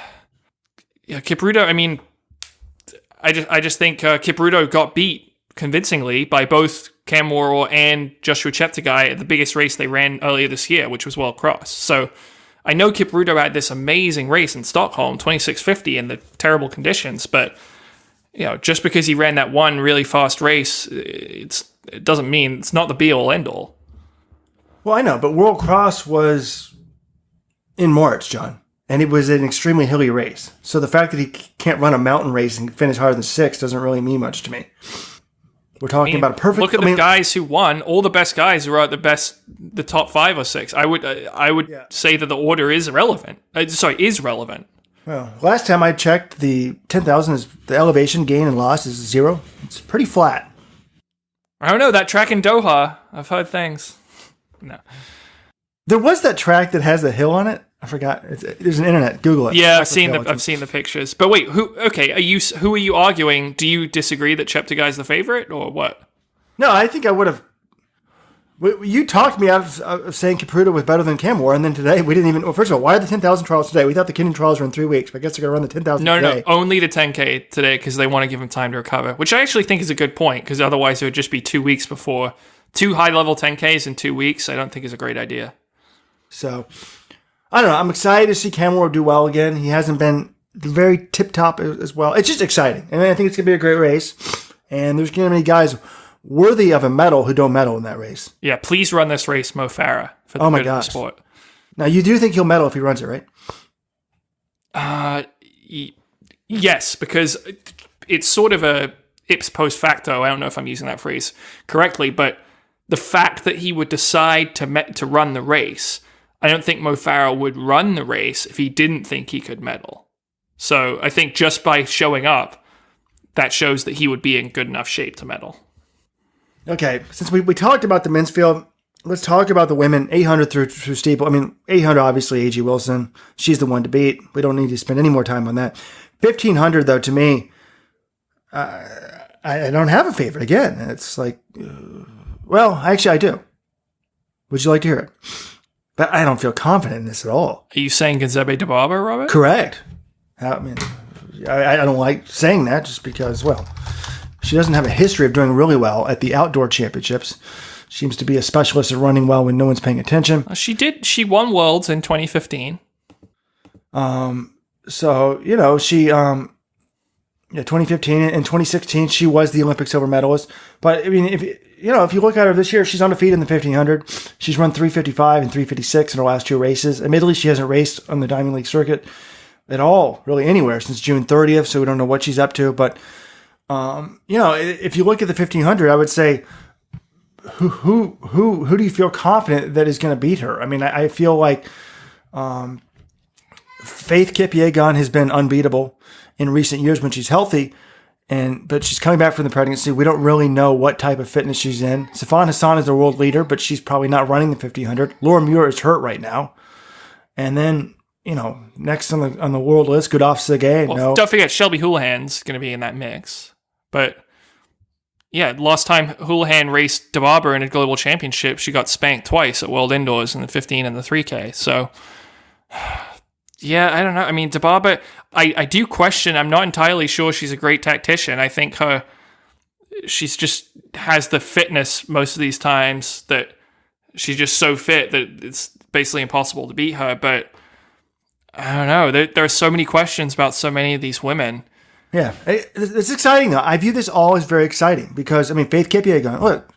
Kipruto, I just think Kipruto got beat convincingly by both Kamworor and Joshua Cheptegei at the biggest race they ran earlier this year, which was World Cross. So I know Kipruto had this amazing race in Stockholm, 26:50 in the terrible conditions, but just because he ran that one really fast race, it doesn't mean it's not the be-all, end-all. Well, I know, but World Cross was in March, John. And it was an extremely hilly race. So the fact that he can't run a mountain race and finish higher than 6 doesn't really mean much to me. We're talking about a perfect... Look at the guys who won. All the best guys who are at the top 5 or 6. I would say that the order is relevant. Is relevant. Well, last time I checked, the 10,000 is the elevation gain and loss is 0. It's pretty flat. I don't know. That track in Doha, I've heard things. No. There was that track that has the hill on it. I forgot. There's an internet. Google it. Yeah, I've seen the pictures. But wait, who are you arguing? Do you disagree that Cheptegei's the favorite or what? No, I think I would have. You talked me out of saying Kipruto was better than Kamworor, and then today we didn't even. Well, first of all, why are the 10,000 trials today? We thought the Kenyan trials were in 3 weeks, but I guess they're going to run the 10,000 today. No, only the 10K today because they want to give him time to recover, which I actually think is a good point because otherwise it would just be 2 weeks before. 2 high-level 10Ks in 2 weeks, I don't think is a great idea. So, I don't know. I'm excited to see Kamworor do well again. He hasn't been very tip-top as well. It's just exciting. And I think it's going to be a great race. And there's going to be guys worthy of a medal who don't medal in that race. Yeah, please run this race, Mo Farah, for the good of the sport. Now, you do think he'll medal if he runs it, right? Yes, because it's sort of a ips post facto. I don't know if I'm using that phrase correctly, but the fact that he would decide to run the race, I don't think Mo Farah would run the race if he didn't think he could medal. So I think just by showing up, that shows that he would be in good enough shape to medal. Okay, since we talked about the men's field, let's talk about the women, 800 through steeple. I mean, 800, obviously, A.G. Wilson. She's the one to beat. We don't need to spend any more time on that. 1,500, though, to me, I don't have a favorite. Again, it's like, well, actually, I do. Would you like to hear it? But I don't feel confident in this at all. Are you saying Gazebe Dababa, Robert? Correct. I mean, I don't like saying that just because, well, she doesn't have a history of doing really well at the outdoor championships. Seems to be a specialist at running well when no one's paying attention. She did. She won Worlds in 2015. So, she, 2015 and 2016, she was the Olympic silver medalist. But, I mean, if you look at her this year, she's undefeated in the 1,500. She's run 355 and 356 in her last two races. Admittedly, she hasn't raced on the Diamond League circuit at all, really anywhere since June 30th, so we don't know what she's up to. But, if you look at the 1,500, I would say, who do you feel confident that is going to beat her? I mean, I feel like Faith Kipyegon has been unbeatable in recent years when she's healthy, but she's coming back from the pregnancy. We don't really know what type of fitness she's in. Sifan Hassan is the world leader, but she's probably not running the 1,500. Laura Muir is hurt right now. And then, next on the world list, Gudaf Segay. Well, no. Don't forget, Shelby Houlihan's going to be in that mix. But, yeah, last time Houlihan raced Dababa in a global championship, she got spanked twice at World Indoors in the 15 and the 3K. So, yeah, I don't know. I mean, Dababa, I do question. I'm not entirely sure she's a great tactician. I think she's just has the fitness most of these times that she's just so fit that it's basically impossible to beat her. But I don't know. There are so many questions about so many of these women. Yeah, it's exciting, though. I view this all as very exciting because, I mean, Faith Kipyegon, look,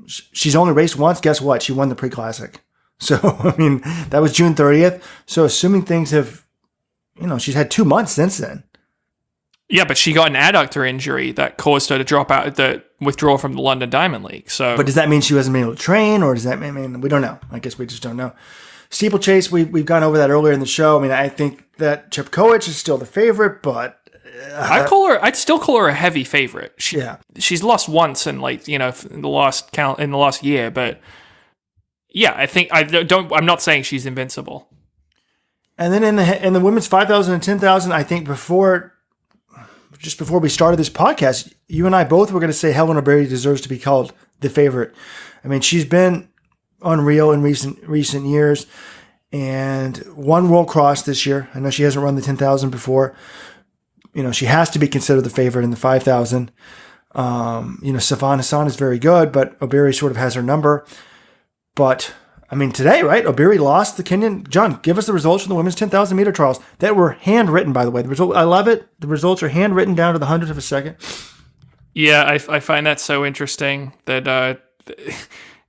she's only raced once. Guess what? She won the pre-classic. So, I mean, that was June 30th. So, assuming things have, she's had 2 months since then. Yeah, but she got an adductor injury that caused her to drop out, withdraw from the London Diamond League. So, but does that mean she wasn't able to train, or does that mean we don't know? I guess we just don't know. Steeplechase, we've gone over that earlier in the show. I mean, I think that Chepkoech is still the favorite, but I'd still call her a heavy favorite. She's lost once in in the last year, but yeah, I think I'm not saying she's invincible. And then in the women's 5,000 and 10,000, I think just before we started this podcast, you and I both were going to say Hellen Obiri deserves to be called the favorite. I mean, she's been unreal in recent years and won World Cross this year. I know she hasn't run the 10,000 before. She has to be considered the favorite in the 5,000. Sifan Hassan is very good, but Obiri sort of has her number. But, I mean, today, right, Obiri lost the Kenyan. John, give us the results from the women's 10,000 meter trials that were handwritten, by the way. I love it. The results are handwritten down to the hundredth of a second. Yeah, I find that so interesting that,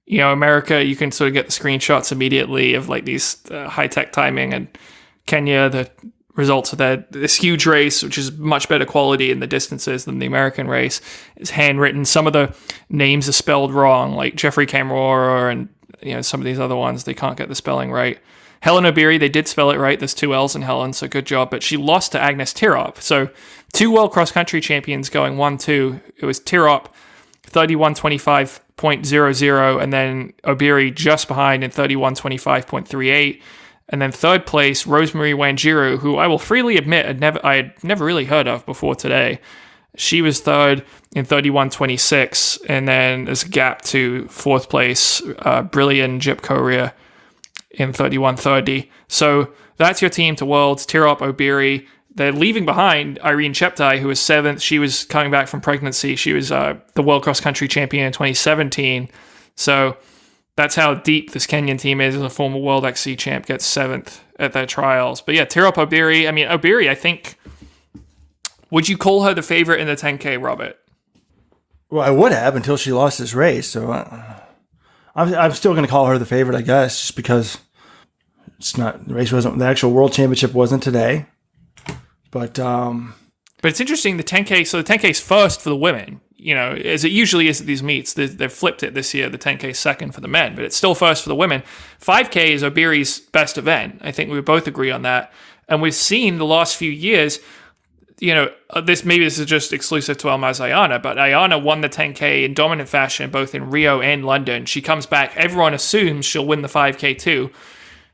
America, you can sort of get the screenshots immediately of like these high-tech timing, and Kenya, the results of this huge race, which is much better quality in the distances than the American race, is handwritten. Some of the names are spelled wrong, like Jeffrey Kamara and some of these other ones, they can't get the spelling right. Hellen Obiri, they did spell it right. There's 2 L's in Helen, so good job. But she lost to Agnes Tirop. So 2 world cross-country champions going 1-2. It was Tirop 31:25.00, and then Obiri just behind in 31:25.38. And then third place, Rosemary Wanjiru, who I will freely admit I had never really heard of before today. She was third in 31:26, and then there's a gap to fourth place, Brilliant Jip Korea in 31:30. So that's your team to Worlds, Tirop, Obiri. They're leaving behind Irene Cheptai, who was 7th. She was coming back from pregnancy. She was the World Cross Country champion in 2017. So that's how deep this Kenyan team is. As a former World XC champ, gets 7th at their trials. But yeah, Tirop Obiri. I mean, Obiri, I think, would you call her the favorite in the 10K, Robert? Well, I would have until she lost this race. So I'm still going to call her the favorite, I guess, just because the actual world championship wasn't today. But it's interesting, the 10K, so the 10K is first for the women, as it usually is at these meets. They've flipped it this year, the 10K is second for the men, but it's still first for the women. 5K is Obiri's best event. I think we both agree on that. And we've seen the last few years, this is just exclusive to Almaz Ayana, but Ayana won the 10K in dominant fashion, both in Rio and London. She comes back, everyone assumes she'll win the 5K too.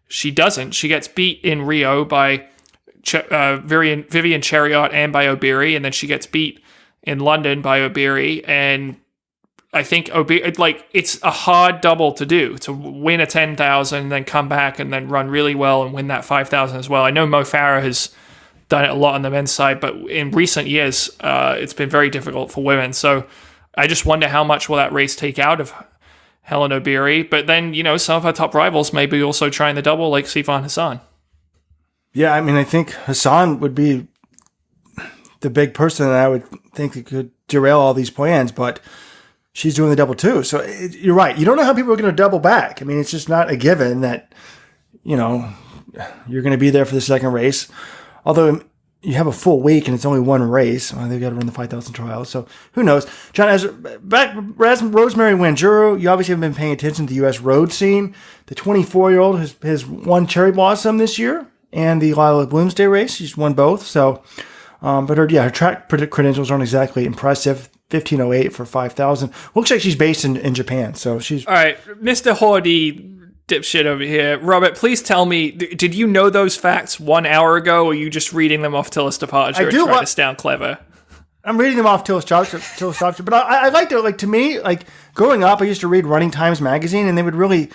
She doesn't. She gets beat in Rio by Vivian Chariot and by Obiri, and then she gets beat in London by Obiri. And I think Obiri, it's a hard double to do, to win a 10,000 and then come back and then run really well and win that 5,000 as well. I know Mo Farah has done it a lot on the men's side, but in recent years, it's been very difficult for women. So I just wonder how much will that race take out of Hellen Obiri. But then, some of her top rivals may be also trying the double, like Sifan Hassan. Yeah, I mean, I think Hassan would be the big person that I would think that could derail all these plans, but she's doing the double too. So you're right. You don't know how people are going to double back. I mean, it's just not a given that, you're going to be there for the second race. Although you have a full week and it's only one race. Well, they've got to run the 5,000 trials. So who knows? John, as Rosemary Wanjuru, you obviously haven't been paying attention to the U.S. road scene. The 24-year-old has won Cherry Blossom this year and the Lila Bloomsday race. She's won both. So, but her track credentials aren't exactly impressive. 15:08 for 5,000. Looks like she's based in Japan. So she's... All right, Mr. Hordy dipshit over here. Robert, please tell me, did you know those facts 1 hour ago, or are you just reading them off Tillis departure and trying to sound clever? I'm reading them off Tillis departure, but I liked it. To me, growing up, I used to read Running Times magazine, and they would really,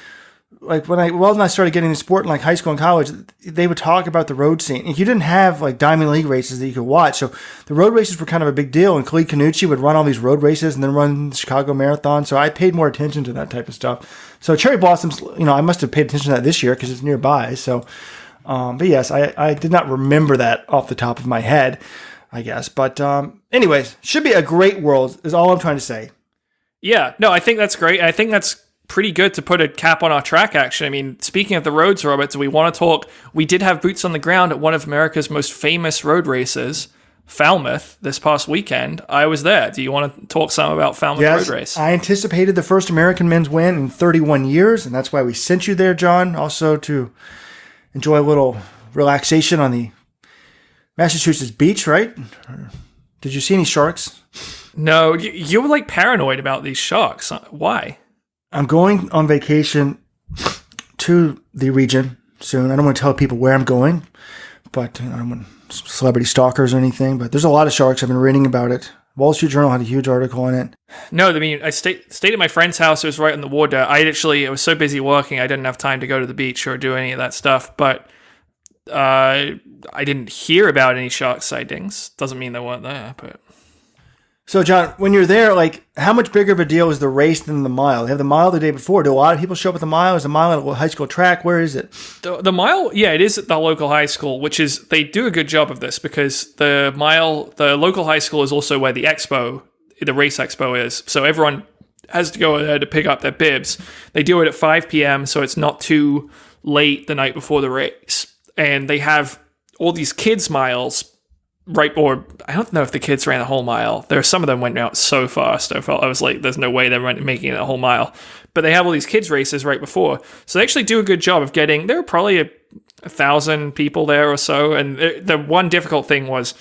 when I started getting into sport in high school and college, they would talk about the road scene. And you didn't have Diamond League races that you could watch, so the road races were kind of a big deal. And Khalid Kanuchi would run all these road races and then run the Chicago Marathon. So I paid more attention to that type of stuff. So Cherry Blossoms, I must have paid attention to that this year because it's nearby. So, but yes, I did not remember that off the top of my head, I guess. But anyways, should be a great world is all I'm trying to say. Yeah, no, I think that's great. I think that's pretty good to put a cap on our track action. I mean, speaking of the roads, Robert, do we want to talk? We did have boots on the ground at one of America's most famous road races, Falmouth, this past weekend. I was there. Do you want to talk some about Falmouth Road Race? I anticipated the first American men's win in 31 years, and that's why we sent you there, John, also to enjoy a little relaxation on the Massachusetts beach, right? Did you see any sharks? No, you were paranoid about these sharks. Why? I'm going on vacation to the region soon. I don't want to tell people where I'm going, but I don't want celebrity stalkers or anything. But there's a lot of sharks. I've been reading about it. Wall Street Journal had a huge article on it. No, I mean, I stayed at my friend's house. It was right on the water. I was so busy working, I didn't have time to go to the beach or do any of that stuff. But I didn't hear about any shark sightings. Doesn't mean they weren't there, but... So, John, when you're there, how much bigger of a deal is the race than the mile? They have the mile the day before. Do a lot of people show up at the mile? Is the mile at a high school track? Where is it? The mile, yeah, it is at the local high school, they do a good job of this because the local high school is also where the race expo is. So everyone has to go there to pick up their bibs. They do it at 5 p.m., so it's not too late the night before the race. And they have all these kids' miles. Right, or I don't know if the kids ran the whole mile. Some of them went out so fast. I was like, there's no way they're making it a whole mile. But they have all these kids races right before. So they actually do a good job of getting, there were probably 1,000 people there or so. And the one difficult thing was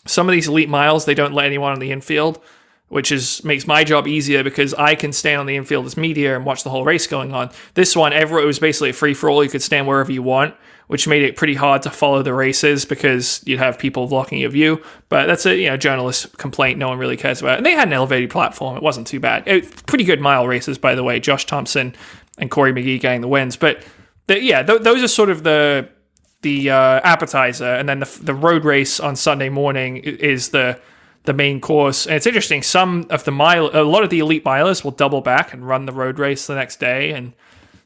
some of these elite miles, they don't let anyone on the infield, which makes my job easier because I can stand on the infield as media and watch the whole race going on. This one, it was basically a free-for-all. You could stand wherever you want, which made it pretty hard to follow the races because you'd have people blocking your view. But that's a journalist complaint no one really cares about. And they had an elevated platform. It wasn't too bad. Pretty good mile races, by the way. Josh Thompson and Corey McGee getting the wins. But those are sort of the appetizer. And then the road race on Sunday morning is the main course. And it's interesting. A lot of the elite milers will double back and run the road race the next day. And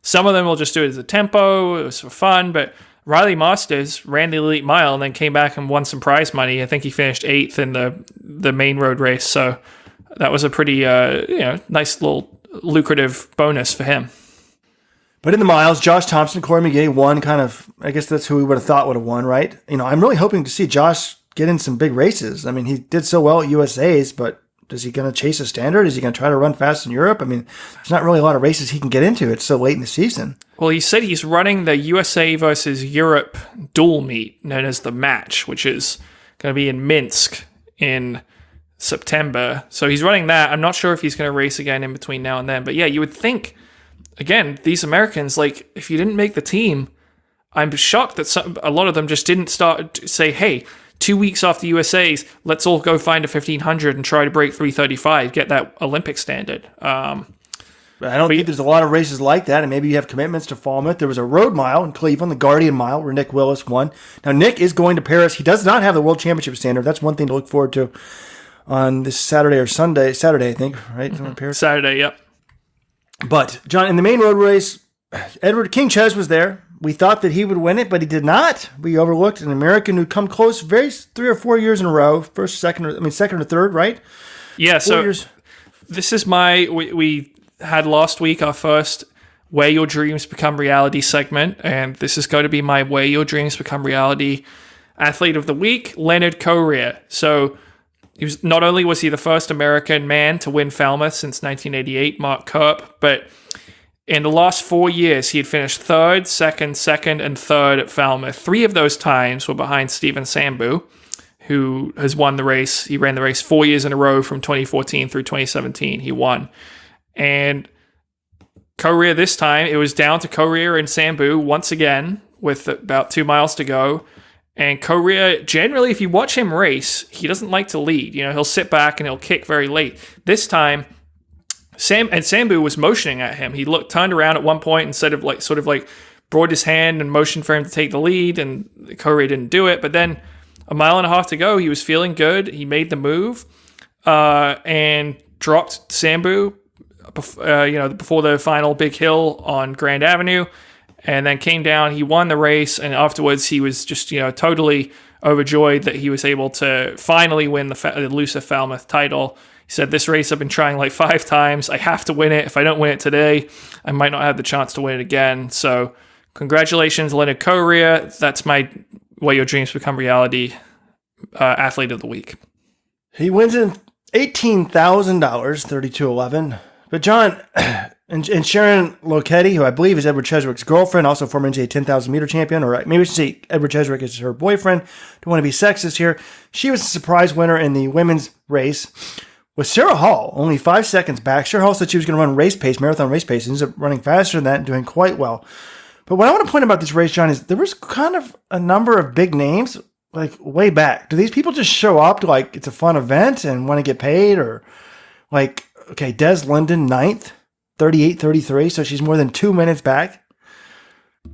some of them will just do it as a tempo. It was for fun. But Riley Masters ran the elite mile and then came back and won some prize money. I think he finished 8th in the main road race. So that was a pretty nice little lucrative bonus for him. But in the miles, Josh Thompson, Corey McGee won I guess that's who we would have thought would have won, right? I'm really hoping to see Josh get in some big races. I mean, he did so well at USA's, but is he going to chase a standard? Is he going to try to run fast in Europe? I mean, there's not really a lot of races he can get into. It's so late in the season. Well, he said he's running the USA versus Europe dual meet known as the Match, which is going to be in Minsk in September. So he's running that. I'm not sure if he's going to race again in between now and then. But yeah, you would think, again, these Americans, like, if you didn't make the team, I'm shocked that a lot of them just didn't start to say, hey, 2 weeks after USA's, let's all go find a 1500 and try to break 335, get that Olympic standard. I don't think there's a lot of races like that, and maybe you have commitments to Falmouth. There was a road mile in Cleveland, the Guardian Mile, where Nick Willis won. Now, Nick is going to Paris. He does not have the World Championship standard. That's one thing to look forward to on this Saturday or Sunday. Saturday, I think, right? Mm-hmm. Paris? Saturday, yep. But, John, in the main road race, Edward King Ches was there. We thought that he would win it, but he did not. We overlooked an American who'd come close 3 or 4 years in a row. Second or third, right? Yeah, this is we had last week our first Where Your Dreams Become Reality segment, and this is going to be my Where Your Dreams Become Reality Athlete of the Week, Leonard Correa. So not only was he the first American man to win Falmouth since 1988, Mark Kerp, but in the last 4 years, he had finished third, second, and third at Falmouth. 3 of those times were behind Stephen Sambu, who has won the race. He ran the race 4 years in a row from 2014 through 2017. He won. And Correa this time, it was down to Correa and Sambu once again with about 2 miles to go. And Correa, generally, if you watch him race, he doesn't like to lead. He'll sit back and he'll kick very late. This time, Sambu was motioning at him. He turned around at one point and sort of brought his hand and motioned for him to take the lead, and Correa didn't do it. But then a mile and a half to go, he was feeling good. He made the move and dropped Sambu, before the final big hill on Grand Avenue, and then came down. He won the race, and afterwards he was just totally overjoyed that he was able to finally win the elusive Falmouth title. He said, "This race I've been trying like 5 times. I have to win it. If I don't win it today, I might not have the chance to win it again." So congratulations, Leonard Correa. That's my Where Your Dreams Become Reality Athlete of the Week. He wins in $18,000, 32.11. But John, and Sharon Lochetti, who I believe is Edward Cheswick's girlfriend, also former NCAA 10,000 meter champion, or maybe we should say Edward Cheswick is her boyfriend. Don't want to be sexist here. She was a surprise winner in the women's race with Sarah Hall, only 5 seconds back. Sarah Hall said she was going to run race pace, marathon race pace, and ended up running faster than that and doing quite well. But what I want to point about this race, John, is there was kind of a number of big names like way back. Do these people just show up like it's a fun event and want to get paid, or like, okay, Des Linden, 9th, 38:33, so she's more than 2 minutes back.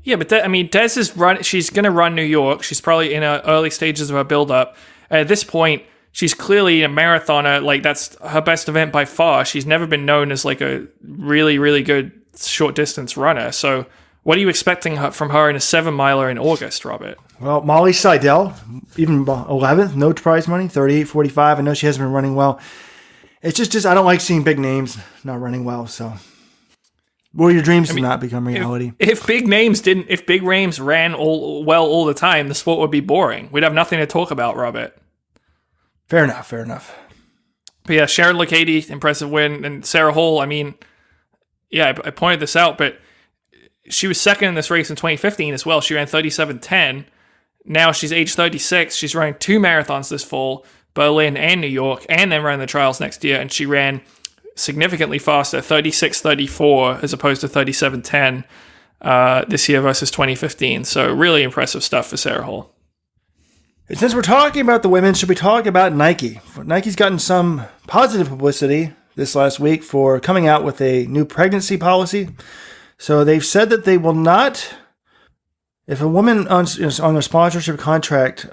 Yeah, but Des is she's going to run New York. She's probably in her early stages of her build-up. At this point, she's clearly a marathoner. Like, that's her best event by far. She's never been known as like a really, really good short-distance runner. So what are you expecting from her in a 7-miler in August, Robert? Well, Molly Seidel, even 11th, no prize money, 38:45. I know she hasn't been running well. It's just I don't like seeing big names not running well. So, Where Your Dreams do not become reality. If big names ran all the time, the sport would be boring. We'd have nothing to talk about, Robert. Fair enough. But yeah, Sharon Lochetti, impressive win, and Sarah Hall. I pointed this out, but she was second in this race in 2015 as well. She ran 37:10. Now she's age 36. She's running 2 marathons this fall, Berlin and New York, and then running the trials next year. And she ran significantly faster, 36:34 as opposed to 37:10 this year versus 2015. So really impressive stuff for Sarah Hall. And since we're talking about the women, should we talk about Nike? Nike's gotten some positive publicity this last week for coming out with a new pregnancy policy. So they've said that they will not, if a woman on a sponsorship contract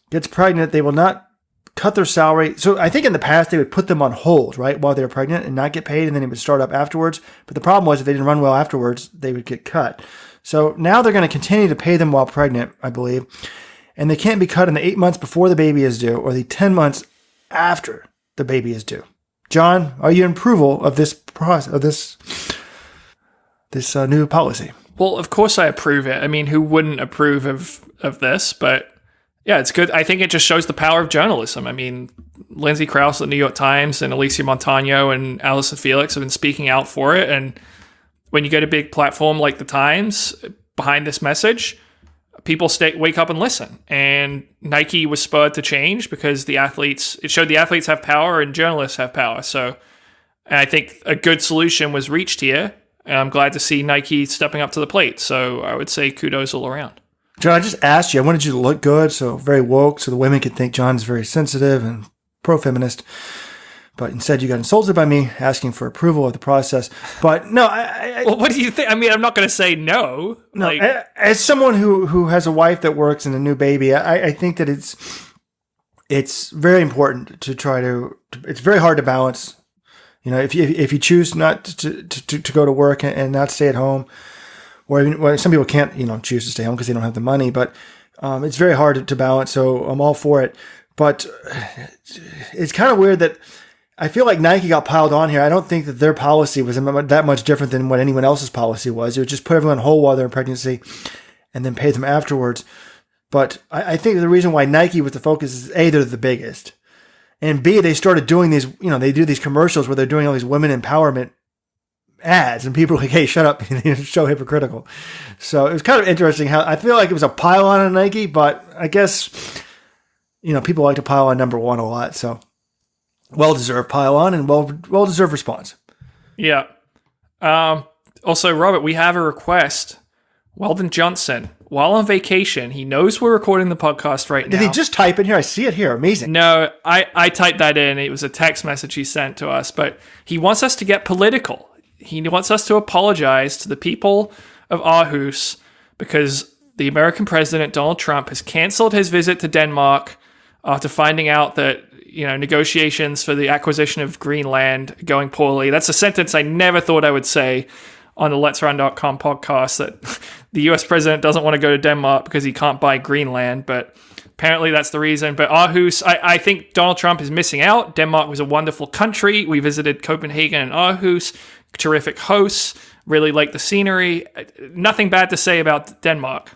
gets pregnant, they will not cut their salary. So I think in the past they would put them on hold, right, while they were pregnant and not get paid, and then it would start up afterwards. But the problem was if they didn't run well afterwards, they would get cut. So now they're going to continue to pay them while pregnant, I believe. And they can't be cut in the 8 months before the baby is due or the 10 months after the baby is due. John, are you in approval of this process, of this new policy? Well, of course I approve it. I mean, who wouldn't approve of this? But yeah, it's good. I think it just shows the power of journalism. I mean, Lindsay Krause at the New York Times and Alicia Montano and Alison Felix have been speaking out for it. And when you get a big platform like the Times behind this message, people wake up and listen. And Nike was spurred to change because it showed the athletes have power and journalists have power. So, and I think a good solution was reached here. And I'm glad to see Nike stepping up to the plate. So I would say kudos all around. John, I just asked you. I wanted you to look good, so very woke, so the women could think John's very sensitive and pro-feminist. But instead, you got insulted by me asking for approval of the process. But no, well, what do you think? I mean, I'm not going to say no. No, as someone who has a wife that works and a new baby, I think that it's very important to try to. It's very hard to balance. You know, if you choose not to go to work and not stay at home, or even, well, some people can't, choose to stay home because they don't have the money, but it's very hard to balance. So I'm all for it. But it's kind of weird that I feel like Nike got piled on here. I don't think that their policy was that much different than what anyone else's policy was. It would just put everyone on hold while they're in pregnancy and then pay them afterwards. But I think the reason why Nike was the focus is A, they're the biggest. And B, they started doing these, they do these commercials where they're doing all these women empowerment ads, and people are like, hey, shut up, so hypocritical. So it was kind of interesting how I feel like it was a pile on Nike, but I guess, people like to pile on number one a lot. So well-deserved pile on and well-deserved response. Yeah. Also, Robert, we have a request. Weldon Johnson, while on vacation, he knows we're recording the podcast right now. Did he just type in here? I see it here. Amazing. No, I typed that in. It was a text message he sent to us, but he wants us to get political. He wants us to apologize to the people of Aarhus because the American president, Donald Trump, has canceled his visit to Denmark after finding out that, negotiations for the acquisition of Greenland are going poorly. That's a sentence I never thought I would say on the Let'sRun.com podcast, that the US president doesn't want to go to Denmark because he can't buy Greenland, but apparently that's the reason. But Aarhus, I think Donald Trump is missing out. Denmark was a wonderful country. We visited Copenhagen and Aarhus, terrific hosts, really like the scenery. Nothing bad to say about Denmark.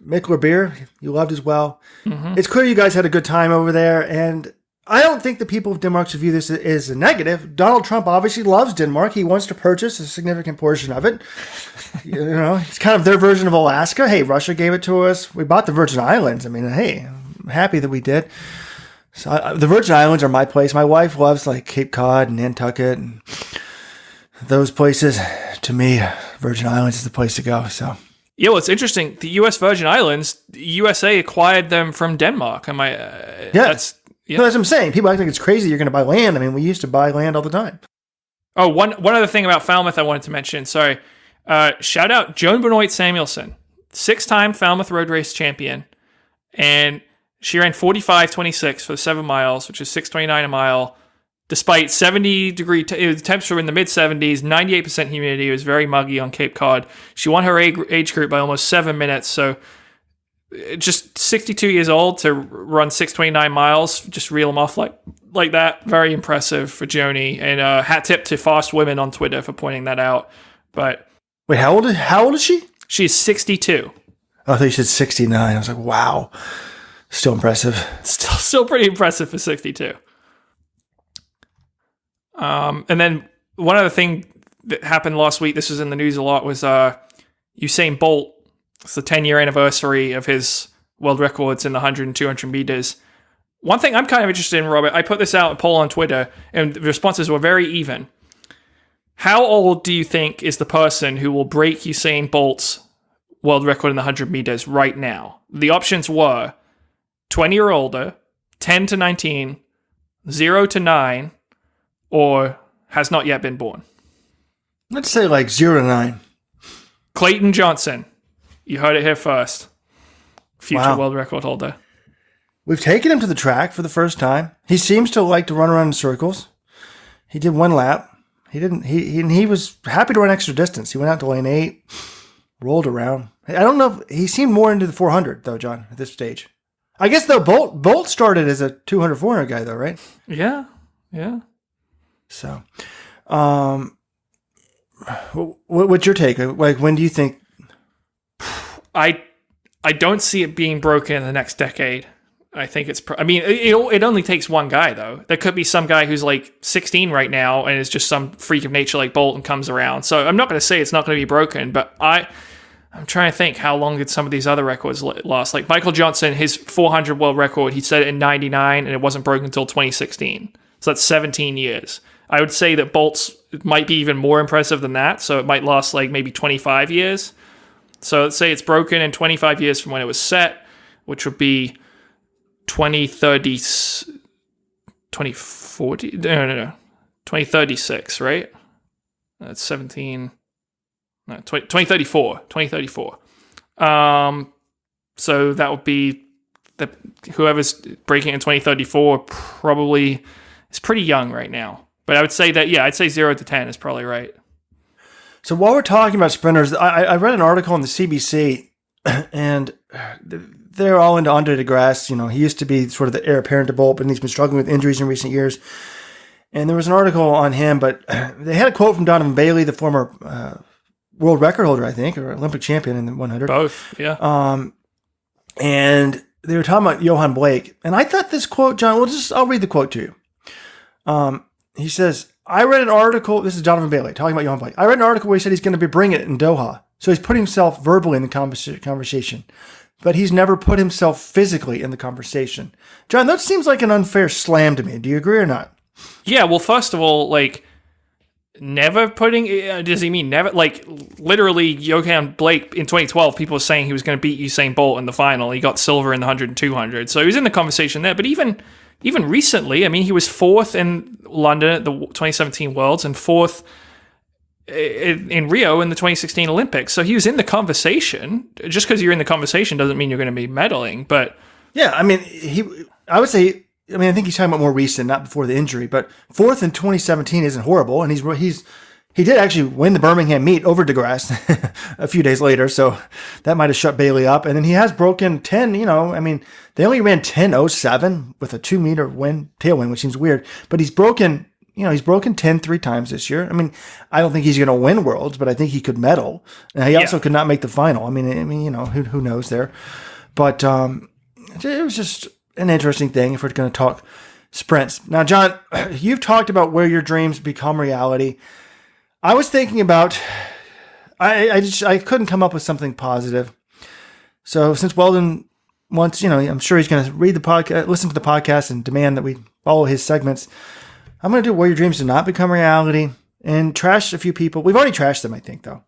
Mikkeller beer, you loved as well. Mm-hmm. It's clear you guys had a good time over there, and I don't think the people of Denmark should view this as a negative. Donald Trump obviously loves Denmark. He wants to purchase a significant portion of it. It's kind of their version of Alaska. Hey, Russia gave it to us. We bought the Virgin Islands. I mean, hey, I'm happy that we did. So the Virgin Islands are my place. My wife loves like Cape Cod and Nantucket and those places. To me, Virgin Islands is the place to go. So. Yeah, well, it's interesting. The U.S. Virgin Islands, the USA acquired them from Denmark. Yeah. That's what I'm saying. People act like it's crazy you're going to buy land. I mean, we used to buy land all the time. Oh, one other thing about Falmouth I wanted to mention. Sorry. Shout out Joan Benoit Samuelson, 6-time Falmouth Road Race champion. And she ran 45:26 for the 7 miles, which is 6:29 a mile. Despite 70-degree temps were in the mid-70s, 98% humidity. It was very muggy on Cape Cod. She won her age group by almost 7 minutes. So just 62 years old to run 6:29 miles, just reel them off like that. Very impressive for Joni. And hat tip to Fast Women on Twitter for pointing that out. But wait, how old is she? She's 62. Oh, I thought you said 69. I was like, wow. Still impressive. Still pretty impressive for 62. And then one other thing that happened last week, this was in the news a lot, was Usain Bolt. It's the 10-year anniversary of his world records in the 100 and 200 meters. One thing I'm kind of interested in, Robert, I put this out in a poll on Twitter, and the responses were very even. How old do you think is the person who will break Usain Bolt's world record in the 100 meters right now? The options were 20 or older, 10 to 19, 0 to 9, or has not yet been born. Let's say like 0 to 9. Clayton Johnson. You heard it here first. Future world record holder. We've taken him to the track for the first time. He seems to like to run around in circles. He did 1 lap. He was happy to run extra distance. He went out to lane 8, rolled around. I don't know if he seemed more into the 400 though, John, at this stage. I guess though Bolt started as a 200, 400 guy though, right? Yeah. So, what's your take? Like, when do you think? I don't see it being broken in the next decade. I think it's. It only takes one guy though. There could be some guy who's like 16 right now and is just some freak of nature like Bolt and comes around. So I'm not going to say it's not going to be broken, but I'm trying to think how long did some of these other records last? Like Michael Johnson, his 400 world record, he set it in 99 and it wasn't broken until 2016. So that's 17 years. I would say that Bolt's might be even more impressive than that. So it might last like maybe 25 years. So let's say it's broken in 25 years from when it was set, which would be 2036, right? That's 17. No, 2034. So that would be whoever's breaking in 2034 probably is pretty young right now. But I would say that, I'd say 0 to 10 is probably right. So while we're talking about sprinters, I read an article on the CBC, and they're all into Andre de Grasse. He used to be sort of the heir apparent to Bolt, but he's been struggling with injuries in recent years. And there was an article on him, but they had a quote from Donovan Bailey, the former world record holder, I think, or Olympic champion in the 100. Both, yeah. And they were talking about Johan Blake. And I thought this quote, John, I'll read the quote to you. He says, I read an article, this is Donovan Bailey talking about Johan Blake. I read an article where he said he's going to be bringing it in Doha. So he's putting himself verbally in the conversation, but he's never put himself physically in the conversation. John, that seems like an unfair slam to me. Do you agree or not? Yeah, well, first of all, like, never putting, does he mean never? Like, literally, Johan Blake, in 2012, people were saying he was going to beat Usain Bolt in the final. He got silver in the 100 and 200. So he was in the conversation there. But even recently, I mean, he was fourth in London at the 2017 Worlds and fourth in Rio in the 2016 Olympics. So he was in the conversation. Just because you're in the conversation doesn't mean you're going to be medaling. But yeah, I mean, I would say, I think he's talking about more recent, not before the injury. But fourth in 2017 isn't horrible, and he did actually win the Birmingham meet over de Grasse a few days later, so that might have shut Bailey up. And then he has broken 10, they only ran 10.07 with a 2-meter tailwind, which seems weird. But he's broken 10 3 times this year. I don't think he's going to win Worlds, but I think he could medal. And he also could not make the final. Who knows there. But it was just an interesting thing if we're going to talk sprints. Now, John, you've talked about where your dreams become reality. I was thinking about, I couldn't come up with something positive. So since Weldon wants, I'm sure he's going to read the podcast, listen to the podcast and demand that we follow his segments. I'm going to do where your dreams do not become reality and trash a few people. We've already trashed them, I think, though.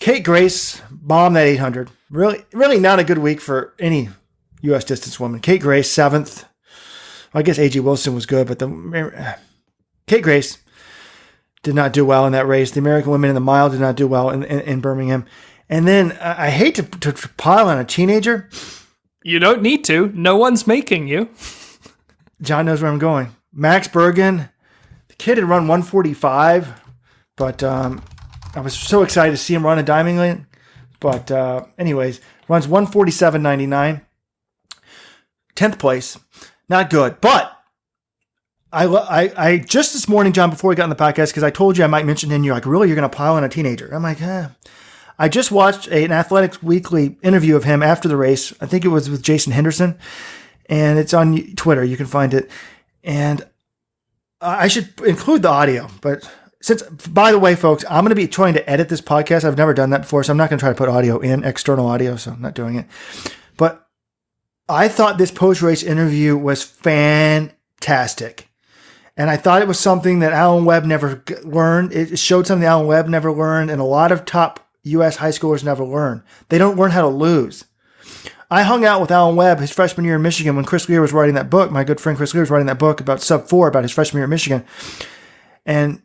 Kate Grace bombed that 800. Really not a good week for any U.S. distance woman. Kate Grace, 7th. Well, I guess A.G. Wilson was good, but Kate Grace did not do well in that race. The American women in the mile did not do well in Birmingham. And then I hate to pile on a teenager. You don't need to. No one's making you. John knows where I'm going. Max Burgin. The kid had run 145, but I was so excited to see him run a Diamond Lane. But anyways, runs 147.99. 10th place. Not good. But I just this morning, John, before we got on the podcast, because I told you I might mention him, you're like, really? You're going to pile on a teenager? I'm like, I just watched an Athletics Weekly interview of him after the race. I think it was with Jason Henderson, and it's on Twitter. You can find it. And I should include the audio. But by the way, folks, I'm going to be trying to edit this podcast. I've never done that before, so I'm not going to try to put audio in, external audio, so I'm not doing it. But I thought this post-race interview was fantastic. And I thought it was something that Alan Webb never learned. It showed something Alan Webb never learned, and a lot of top U.S. high schoolers never learn. They don't learn how to lose. I hung out with Alan Webb his freshman year in Michigan when Chris Lear was writing that book. My good friend Chris Lear was writing that book about sub-4 about his freshman year in Michigan. And,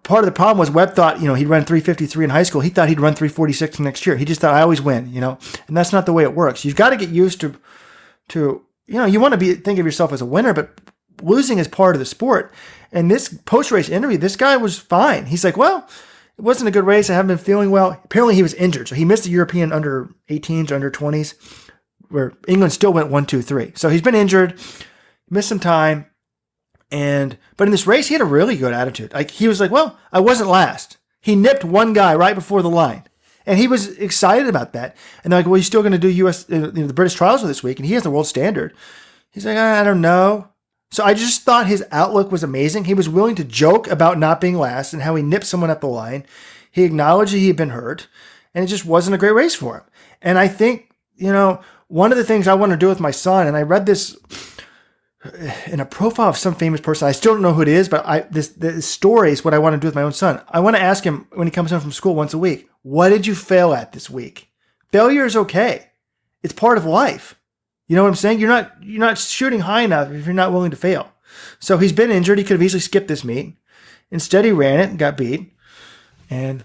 part of the problem was Webb thought, he'd run 353 in high school. He thought he'd run 346 next year. He just thought, I always win, and that's not the way it works. You've got to get used to you want to think of yourself as a winner, but losing is part of the sport. And this post-race interview, this guy was fine. He's like, well, it wasn't a good race. I haven't been feeling well. Apparently he was injured. So he missed the European under 18s, under 20s, where England still went 1, 2, 3. So he's been injured, missed some time. But in this race, he had a really good attitude. Like, he was like, well, I wasn't last. He nipped one guy right before the line. And he was excited about that. And they're like, well, you're still going to do the British trials this week, and he has the world standard. He's like, I don't know. So I just thought his outlook was amazing. He was willing to joke about not being last and how he nipped someone at the line. He acknowledged that he had been hurt, and it just wasn't a great race for him. And I think, one of the things I want to do with my son, and I read this in a profile of some famous person. I still don't know who it is, but this story is what I want to do with my own son. I want to ask him when he comes home from school once a week, what did you fail at this week? Failure is okay. It's part of life. You know what I'm saying? You're not shooting high enough if you're not willing to fail. So he's been injured. He could have easily skipped this meet. Instead, he ran it and got beat. And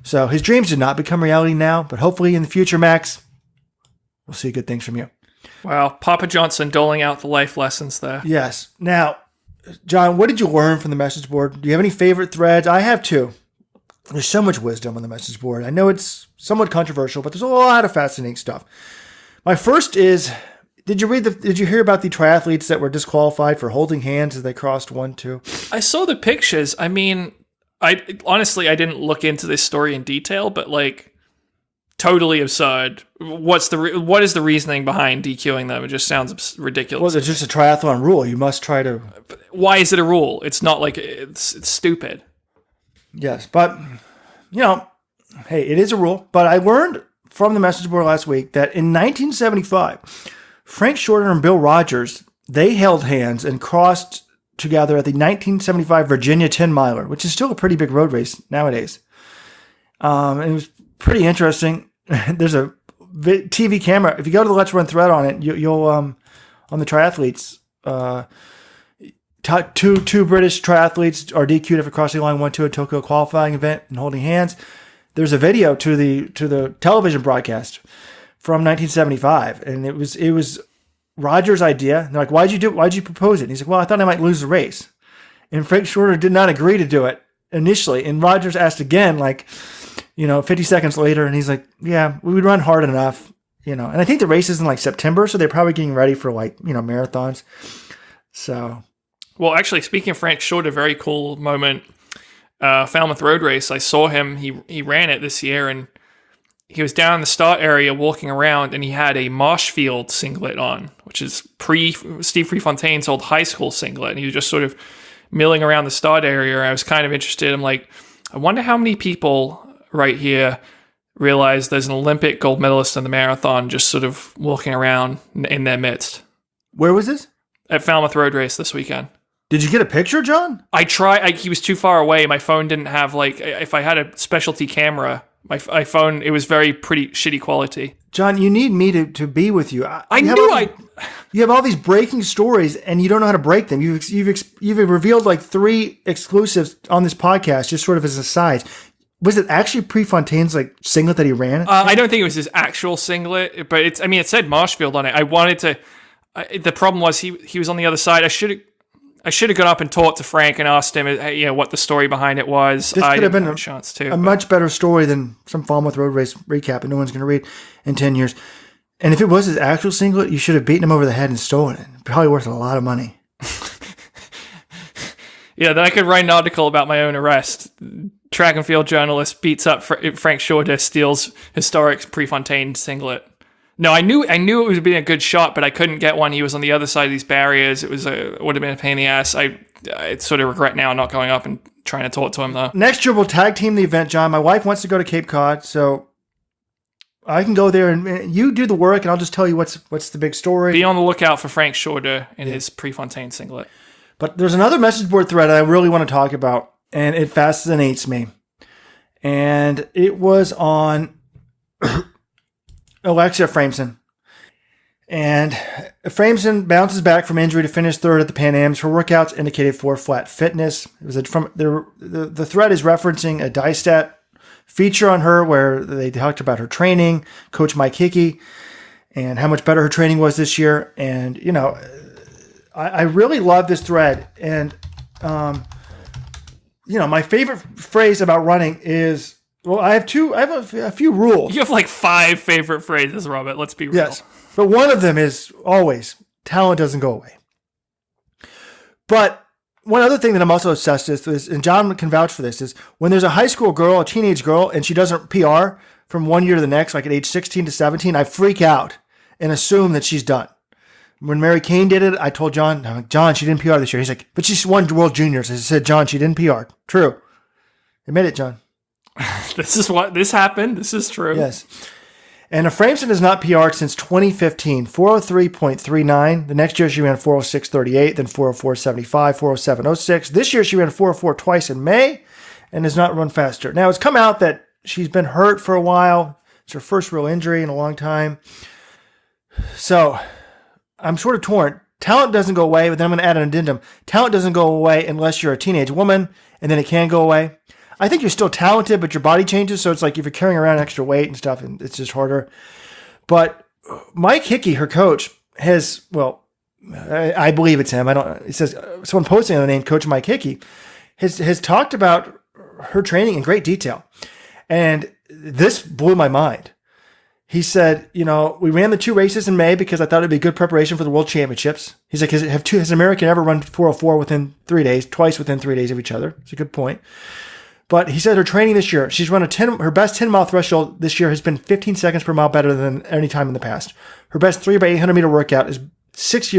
so his dreams did not become reality now, but hopefully in the future, Max, we'll see good things from you. Wow, Papa Johnson doling out the life lessons there. Yes. Now, John, what did you learn from the message board? Do you have any favorite threads? I have two. There's so much wisdom on the message board. I know it's somewhat controversial, but there's a lot of fascinating stuff. My first is, did you hear about the triathletes that were disqualified for holding hands as they crossed 1-2? I saw the pictures. I mean, I didn't look into this story in detail, but totally absurd. What is the reasoning behind DQing them? It just sounds ridiculous. Well, it's just a triathlon rule. You must try to. Why is it a rule? It's not like it's stupid. Yes, but hey, it is a rule. But I learned from the message board last week that in 1975, Frank Shorter and Bill Rogers, they held hands and crossed together at the 1975 Virginia 10 miler, which is still a pretty big road race nowadays. And it was pretty interesting. There's a TV camera. If you go to the Let's Run thread on it, you'll on the triathletes, two British triathletes are DQ'd after crossing line 1-2 at Tokyo qualifying event and holding hands. There's a video to the television broadcast from 1975, and it was Rogers' idea. And they're like, why'd you propose it? And he's like, well, I thought I might lose the race. And Frank Shorter did not agree to do it initially. And Rogers asked again, 50 seconds later, and he's like, yeah, we would run hard enough, And I think the race is in September, so they're probably getting ready for marathons. So. Well, actually, speaking of Frank Shorter, very cool moment. Falmouth Road Race, I saw him. He ran it this year, and he was down in the start area walking around, and he had a Marshfield singlet on, which is Steve Prefontaine's old high school singlet, and he was just sort of milling around the start area. I was kind of interested. I'm like, I wonder how many people right here realize there's an Olympic gold medalist in the marathon just sort of walking around in their midst. Where was this? At Falmouth Road Race this weekend. Did you get a picture, John? I tried. He was too far away. My phone didn't have if I had a specialty camera, my phone, it was pretty shitty quality. John, you need me to be with you. You have all these breaking stories, and you don't know how to break them. You've revealed 3 exclusives on this podcast, just sort of as asides. Was it actually Prefontaine's singlet that he ran? I don't think it was his actual singlet, but it said Marshfield on it. I wanted to. The problem was he was on the other side. I should have gone up and talked to Frank and asked him, what the story behind it was. This could have been a chance too, much better story than some Falmouth Road Race recap, and no one's going to read in 10 years. And if it was his actual singlet, you should have beaten him over the head and stolen it. Probably worth a lot of money. Yeah, then I could write an article about my own arrest. Track and field journalist beats up Frank Shorter, steals historic Prefontaine singlet. No, I knew it would be a good shot, but I couldn't get one. He was on the other side of these barriers. It would have been a pain in the ass. I sort of regret now not going up and trying to talk to him, though. Next year, we'll tag team the event, John. My wife wants to go to Cape Cod, so I can go there, and you do the work, and I'll just tell you what's the big story. Be on the lookout for Frank Shorter in his Prefontaine singlet. But there's another message board thread I really want to talk about, and it fascinates me. And it was on Alexia Efraimson. And Efraimson bounces back from injury to finish third at the Pan Ams. Her workouts indicated 4 flat fitness. It was the thread is referencing a DieStat feature on her where they talked about her training, Coach Mike Hickey, and how much better her training was this year. And, I really love this thread. And, my favorite phrase about running is, well, I have a few rules. You have 5 favorite phrases, Robert. Let's be real. Yes. But one of them is always, talent doesn't go away. But one other thing that I'm also obsessed with is, and John can vouch for this, is when there's a high school girl, a teenage girl, and she doesn't PR from one year to the next, like at age 16 to 17, I freak out and assume that she's done. When Mary Kane did it, I told John, I'm like, John, she didn't PR this year. He's like, but she won World Juniors. I said, John, she didn't PR. True. Admit it, John. This happened. This is true. Yes. And Efraimson has not PR'd since 2015, 403.39. The next year she ran 406.38, then 404.75, 407.06. This year she ran 404 twice in May and has not run faster. Now, it's come out that she's been hurt for a while. It's her first real injury in a long time. So I'm sort of torn. Talent doesn't go away, but then I'm going to add an addendum. Talent doesn't go away unless you're a teenage woman, and then it can go away. I think you're still talented, but your body changes. So it's like if you're carrying around extra weight and stuff, and it's just harder. But Mike Hickey, her coach, has, well, I believe it's him. It says someone posting on the name Coach Mike Hickey has talked about her training in great detail. And this blew my mind. He said, we ran the 2 races in May because I thought it'd be good preparation for the World Championships. He's like, has an American ever run 404 within 3 days, twice within 3 days of each other? It's a good point. But he said her training this year, she's run her best 10-mile threshold this year has been 15 seconds per mile better than any time in the past. Her best 3x800 meter workout is this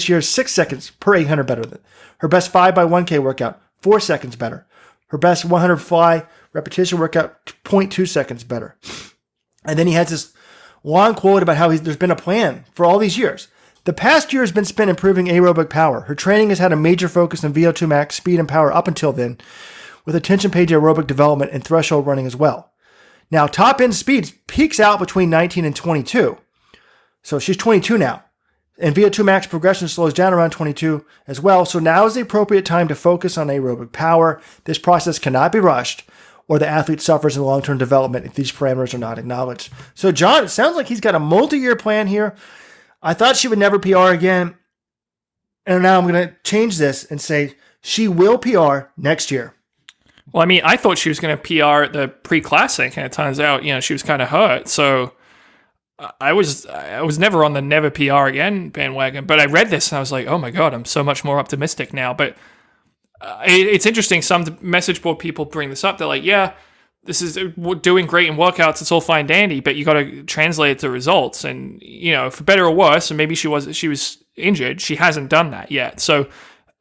year 6 seconds per 800 better than her best 5x1K workout, 4 seconds better. Her best 100 fly repetition workout, 0.2 seconds better. And then he has this long quote about how there's been a plan for all these years. The past year has been spent improving aerobic power. Her training has had a major focus on VO2 max, speed, and power up until then, with attention paid to aerobic development and threshold running as well. Now, top end speed peaks out between 19 and 22. So she's 22 now. And VO2 max progression slows down around 22 as well. So now is the appropriate time to focus on aerobic power. This process cannot be rushed, or the athlete suffers in long-term development if these parameters are not acknowledged. So, John, it sounds like he's got a multi-year plan here. I thought she would never PR again. And now I'm going to change this and say she will PR next year. Well, I mean, I thought she was going to PR at the pre-classic, and it turns out, she was kind of hurt. So I was never on the never PR again bandwagon. But I read this and I was like, oh my God, I'm so much more optimistic now. But it's interesting. Some message board people bring this up. They're like, yeah, this is doing great in workouts. It's all fine dandy, but you got to translate it to results. And, for better or worse, and maybe she was injured, she hasn't done that yet. So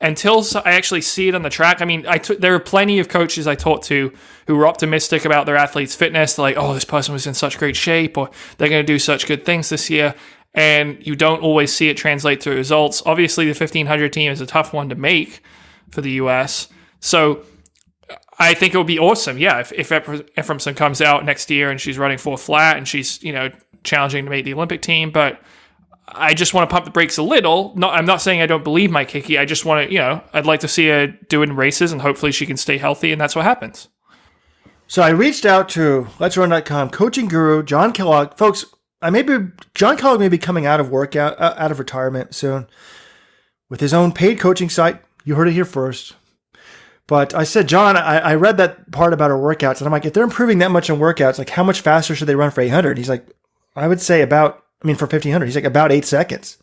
until I actually see it on the track, I mean, there are plenty of coaches I talked to who were optimistic about their athletes' fitness. They're like, oh, this person was in such great shape, or they're going to do such good things this year. And you don't always see it translate to results. Obviously, the 1500 team is a tough one to make for the U.S. So I think it would be awesome, yeah, if Efraimson comes out next year and she's running 4 flat and she's, challenging to make the Olympic team. But I just want to pump the brakes a little. I'm not saying I don't believe Mike Hickey. I just want to, I'd like to see her doing races, and hopefully she can stay healthy, and that's what happens. So I reached out to Let'sRun.com coaching guru John Kellogg. Folks, John Kellogg may be coming out of retirement soon with his own paid coaching site. You heard it here first. But I said, John, I read that part about her workouts, and I'm like, if they're improving that much in workouts, like how much faster should they run for 800? He's like, I would say for 1500, he's like about 8 seconds.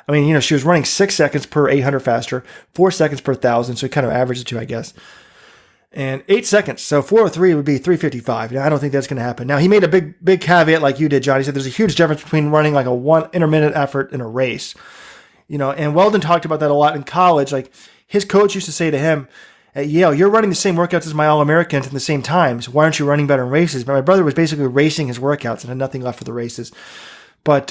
I mean, she was running 6 seconds per 800 faster, 4 seconds per 1,000, so he kind of averaged the two, I guess. And 8 seconds, so 403 would be 355. Now, I don't think that's going to happen. Now, he made a big caveat like you did, John. He said there's a huge difference between running like a one intermittent effort in a race. And Weldon talked about that a lot in college. Like, his coach used to say to him at Yale, you're running the same workouts as my All-Americans in the same times. Why aren't you running better in races? But my brother was basically racing his workouts and had nothing left for the races. But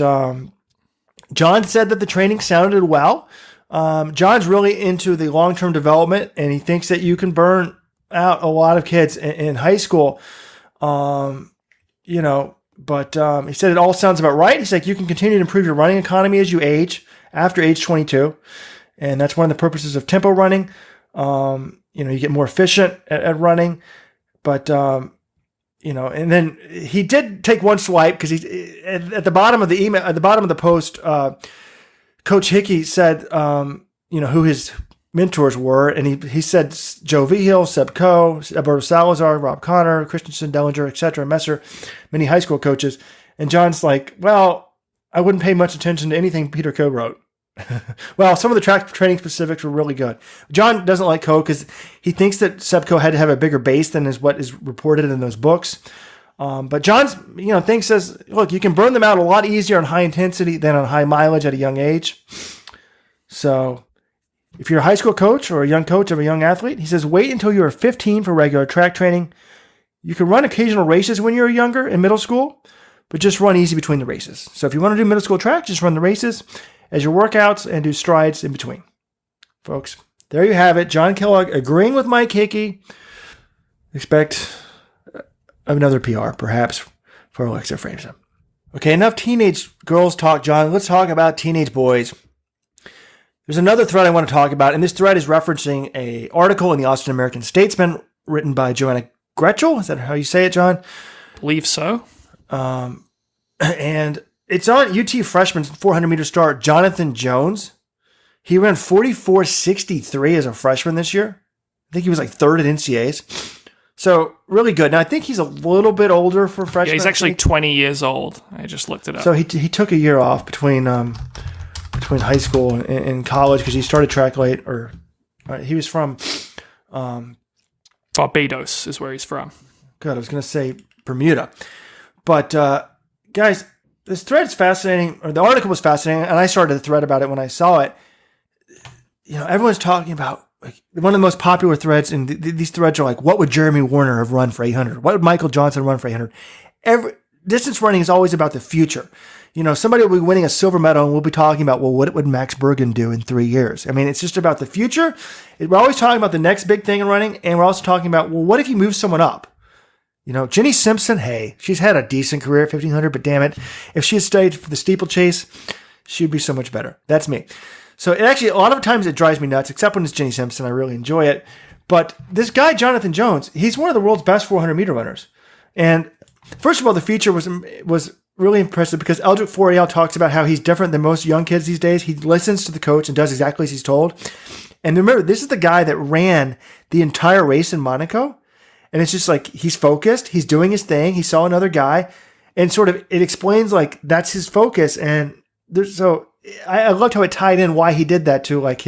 John said that the training sounded well. John's really into the long-term development, and he thinks that you can burn out a lot of kids in high school. But he said it all sounds about right. He's like, you can continue to improve your running economy as you age after age 22. And that's one of the purposes of tempo running. You get more efficient at running, but, and then he did take one swipe because he, at the bottom of the email, at the bottom of the post, Coach Hickey said, who his mentors were. And he said Joe Vigil, Seb Coe, Alberto Salazar, Rob Connor, Christensen, Dellinger, etc., Messer, many high school coaches. And John's like, well, I wouldn't pay much attention to anything Peter Coe wrote. Well, some of the track training specifics were really good. John doesn't like Coe because he thinks that Sebco had to have a bigger base than is what is reported in those books. But John's, thinks says, look, you can burn them out a lot easier on high intensity than on high mileage at a young age. So if you're a high school coach or a young coach of a young athlete, he says, wait until you are 15 for regular track training. You can run occasional races when you're younger in middle school, but just run easy between the races. So if you want to do middle school track, just run the races as your workouts and do strides in between. Folks, there you have it. John Kellogg agreeing with Mike Hickey. Expect another PR, perhaps, for Alexa Efraimson. Okay, enough teenage girls talk, John. Let's talk about teenage boys. There's another thread I want to talk about, and this thread is referencing an article in the Austin American Statesman written by Joanna Gretchel. Is that how you say it, John? Believe so. And it's on UT freshman 400-meter star Jonathan Jones. He ran 44.63 as a freshman this year. I think he was like third at NCAAs. So really good. Now I think he's a little bit older for freshman. Yeah, he's actually 20 years old. I just looked it up. So he took a year off between high school and college because he started track late. He was from Barbados is where he's from. Good. I was going to say Bermuda, but guys, this thread is fascinating. Or the article was fascinating, and I started the thread about it when I saw it. Everyone's talking about one of the most popular threads, and these threads are like, what would Jeremy Warner have run for 800? What would Michael Johnson run for 800? Distance running is always about the future. Somebody will be winning a silver medal, and we'll be talking about, well, what would Max Burgin do in 3 years? I mean, it's just about the future. We're always talking about the next big thing in running, and we're also talking about, well, what if you move someone up? Jenny Simpson, hey, she's had a decent career at 1,500, but damn it, if she had stayed for the steeplechase, she'd be so much better. That's me. So it actually, a lot of times it drives me nuts, except when it's Jenny Simpson. I really enjoy it. But this guy, Jonathan Jones, he's one of the world's best 400-meter runners. And first of all, the feature was really impressive because Eldrick Foriel talks about how he's different than most young kids these days. He listens to the coach and does exactly as he's told. And remember, this is the guy that ran the entire race in Monaco. And it's just like, he's focused, he's doing his thing, he saw another guy, and sort of, it explains like, that's his focus. And I loved how it tied in why he did that to like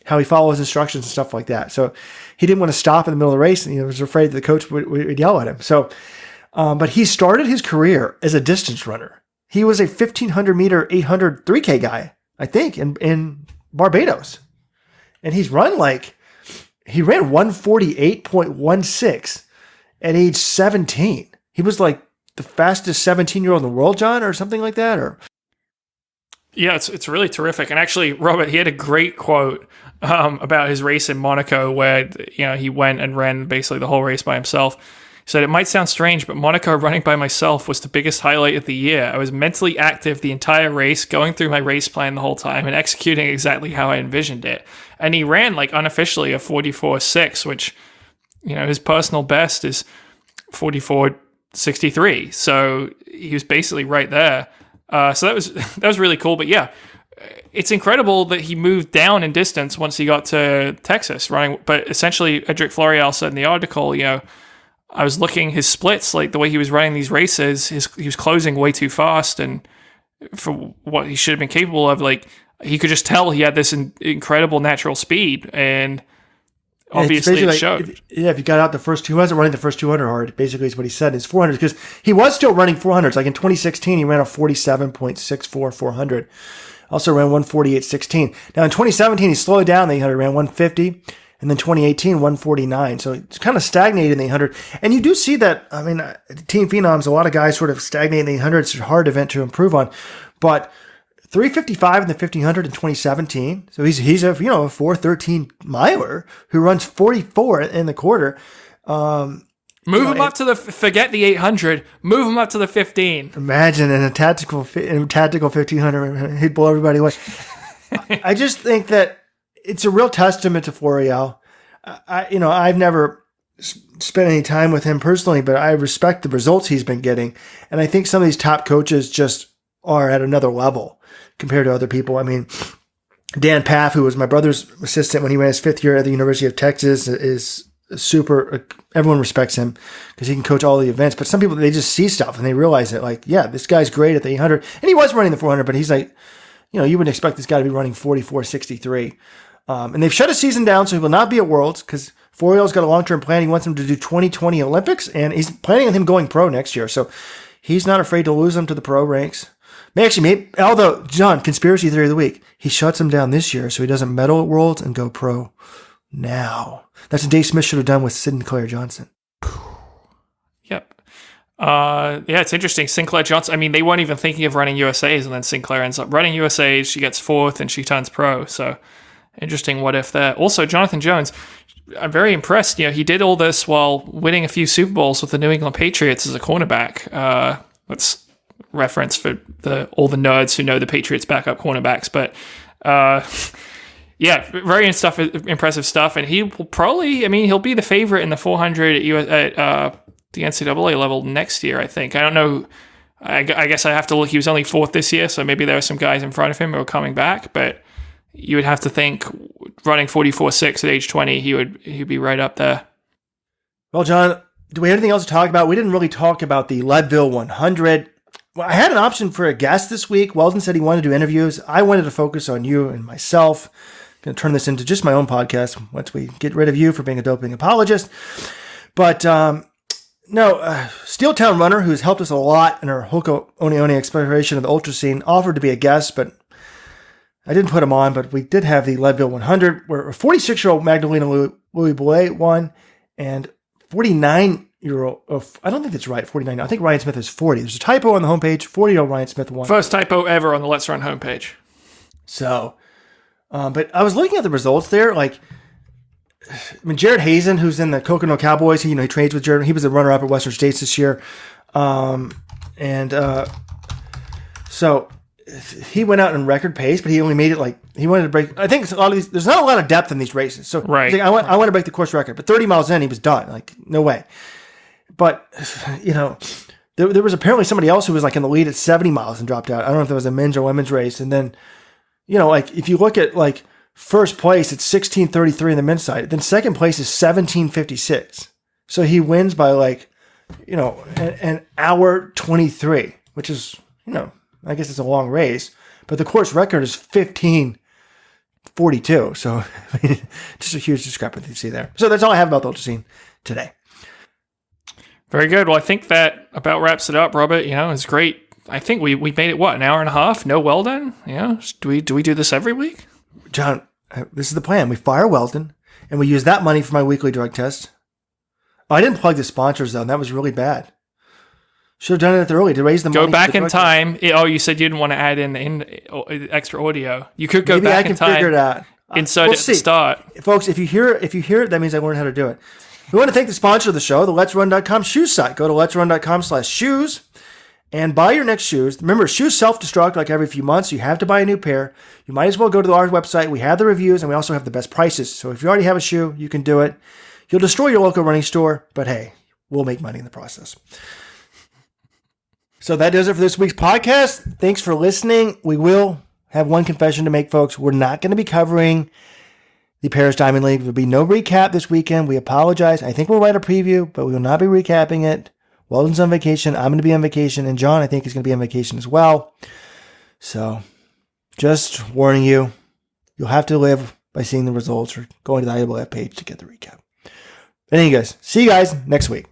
how he follows instructions and stuff like that. So he didn't want to stop in the middle of the race, and he was afraid that the coach would yell at him. So, but he started his career as a distance runner. He was a 1,500 meter, 800 3K guy, I think, in Barbados. And he ran 148.16 at age 17. He was like the fastest 17-year-old in the world, John, or something like that, or... Yeah, it's really terrific. And actually, Robert, he had a great quote about his race in Monaco where, he went and ran basically the whole race by himself. He said, it might sound strange, but Monaco running by myself was the biggest highlight of the year. I was mentally active the entire race, going through my race plan the whole time and executing exactly how I envisioned it. And he ran unofficially a 44.6, which, his personal best is 44.63. So he was basically right there. So that was really cool. But yeah, it's incredible that he moved down in distance once he got to Texas running. But essentially, Edric Florial said in the article, I was looking his splits, like the way he was running these races, he was closing way too fast, and for what he should have been capable of, he could just tell he had this incredible natural speed, and obviously it showed. If you got out the first 200, running the first 200 hard, basically is what he said, is 400, because he was still running 400s. Like in 2016, he ran a 47.64 400. Also ran 148.16. Now in 2017, he slowed down the 800, ran 150. And then 2018, 149. So it's kind of stagnated in the 800. And you do see that, Team Phenoms, a lot of guys sort of stagnate in the 800. It's a hard event to improve on. But 355 in the 1500 in 2017. So he's a 413 miler who runs 44 in the quarter. Move him up to forget the 800, move him up to the 15. Imagine in a tactical 1500, he'd blow everybody away. I just think that it's a real testament to Forial. I've never spent any time with him personally, but I respect the results he's been getting. And I think some of these top coaches just are at another level compared to other people. Dan Paff, who was my brother's assistant when he ran his 5th year at the University of Texas, is super. Everyone respects him because he can coach all the events. But some people, they just see stuff and they realize that, this guy's great at the 800. And he was running the 400, but he's like, you wouldn't expect this guy to be running 44.63. And they've shut his season down, so he will not be at Worlds because Foriel's got a long-term plan. He wants him to do 2020 Olympics, and he's planning on him going pro next year. So he's not afraid to lose him to the pro ranks. Although, John, conspiracy theory of the week, he shuts him down this year so he doesn't medal at Worlds and go pro now. That's what Dave Smith should have done with Sinclair Johnson. Yep. Yeah, it's interesting. Sinclair Johnson, I mean, they weren't even thinking of running USAs, and then Sinclair ends up running USAs. She gets fourth, and she turns pro. So interesting what if there. Also, Jonathan Jones, I'm very impressed. He did all this while winning a few Super Bowls with the New England Patriots as a cornerback. That's reference for all the nerds who know the Patriots backup cornerbacks. But yeah, very impressive stuff. And he will probably, he'll be the favorite in the 400 at the NCAA level next year, I think. I don't know. I guess I have to look. He was only fourth this year, so maybe there are some guys in front of him who are coming back. But you would have to think running 44.6 at age 20, he'd be right up there. Well, John, do we have anything else to talk about? We didn't really talk about the Leadville 100. Well, I had an option for a guest this week. Weldon said he wanted to do interviews. I wanted to focus on you and myself. I'm going to turn this into just my own podcast once we get rid of you for being a doping apologist. But Steeltown Runner, who's helped us a lot in our Hoko Oni exploration of the ultra scene, offered to be a guest, but I didn't put him on. But we did have the Leadville 100, where a 46-year-old Magdalena Louis-Boulay won, and 49-year-old, I don't think that's right, 49. I think Ryan Smith is 40. There's a typo on the homepage. 40-year-old Ryan Smith won. First typo ever on the Let's Run homepage. So, but I was looking at the results there, Jared Hazen, who's in the Coconut Cowboys, he trains with Jared. He was a runner-up at Western States this year. So he went out in record pace, but he only made it he wanted to break. I think a lot of these, there's not a lot of depth in these races. So right. I want to break the course record, but 30 miles in, he was done. No way. But, there was apparently somebody else who was in the lead at 70 miles and dropped out. I don't know if it was a men's or women's race. And then, if you look at first place, it's 16:33 in the men's side. Then second place is 17:56. So he wins by an hour 23, which is, I guess it's a long race. But the course record is 15:42. So just a huge discrepancy to see there. So that's all I have about the ultra scene today. Very good. Well, I think that about wraps it up, Robert. It's great. I think we made it, an hour and a half? No Weldon? Do we do this every week? John, this is the plan. We fire Weldon, and we use that money for my weekly drug test. Oh, I didn't plug the sponsors, though, and that was really bad. Should have done it early to raise the money. Go back in time. You said you didn't want to add in extra audio. You could go back in time. Maybe I can figure it out. Insert it at the start. Folks, if you hear it, that means I learned how to do it. We want to thank the sponsor of the show, the Let'sRun.com shoes site. Go to Let'sRun.com/shoes. And buy your next shoes. Remember, shoes self-destruct every few months. So you have to buy a new pair. You might as well go to our website. We have the reviews, and we also have the best prices. So if you already have a shoe, you can do it. You'll destroy your local running store, but hey, we'll make money in the process. So that does it for this week's podcast. Thanks for listening. We will have one confession to make, folks. We're not going to be covering the Paris Diamond League. There will be no recap this weekend. We apologize. I think we'll write a preview, but we will not be recapping it. Weldon's on vacation. I'm going to be on vacation. And John, I think, is going to be on vacation as well. So, just warning you, you'll have to live by seeing the results or going to the IAAF page to get the recap. But anyway, guys, see you guys next week.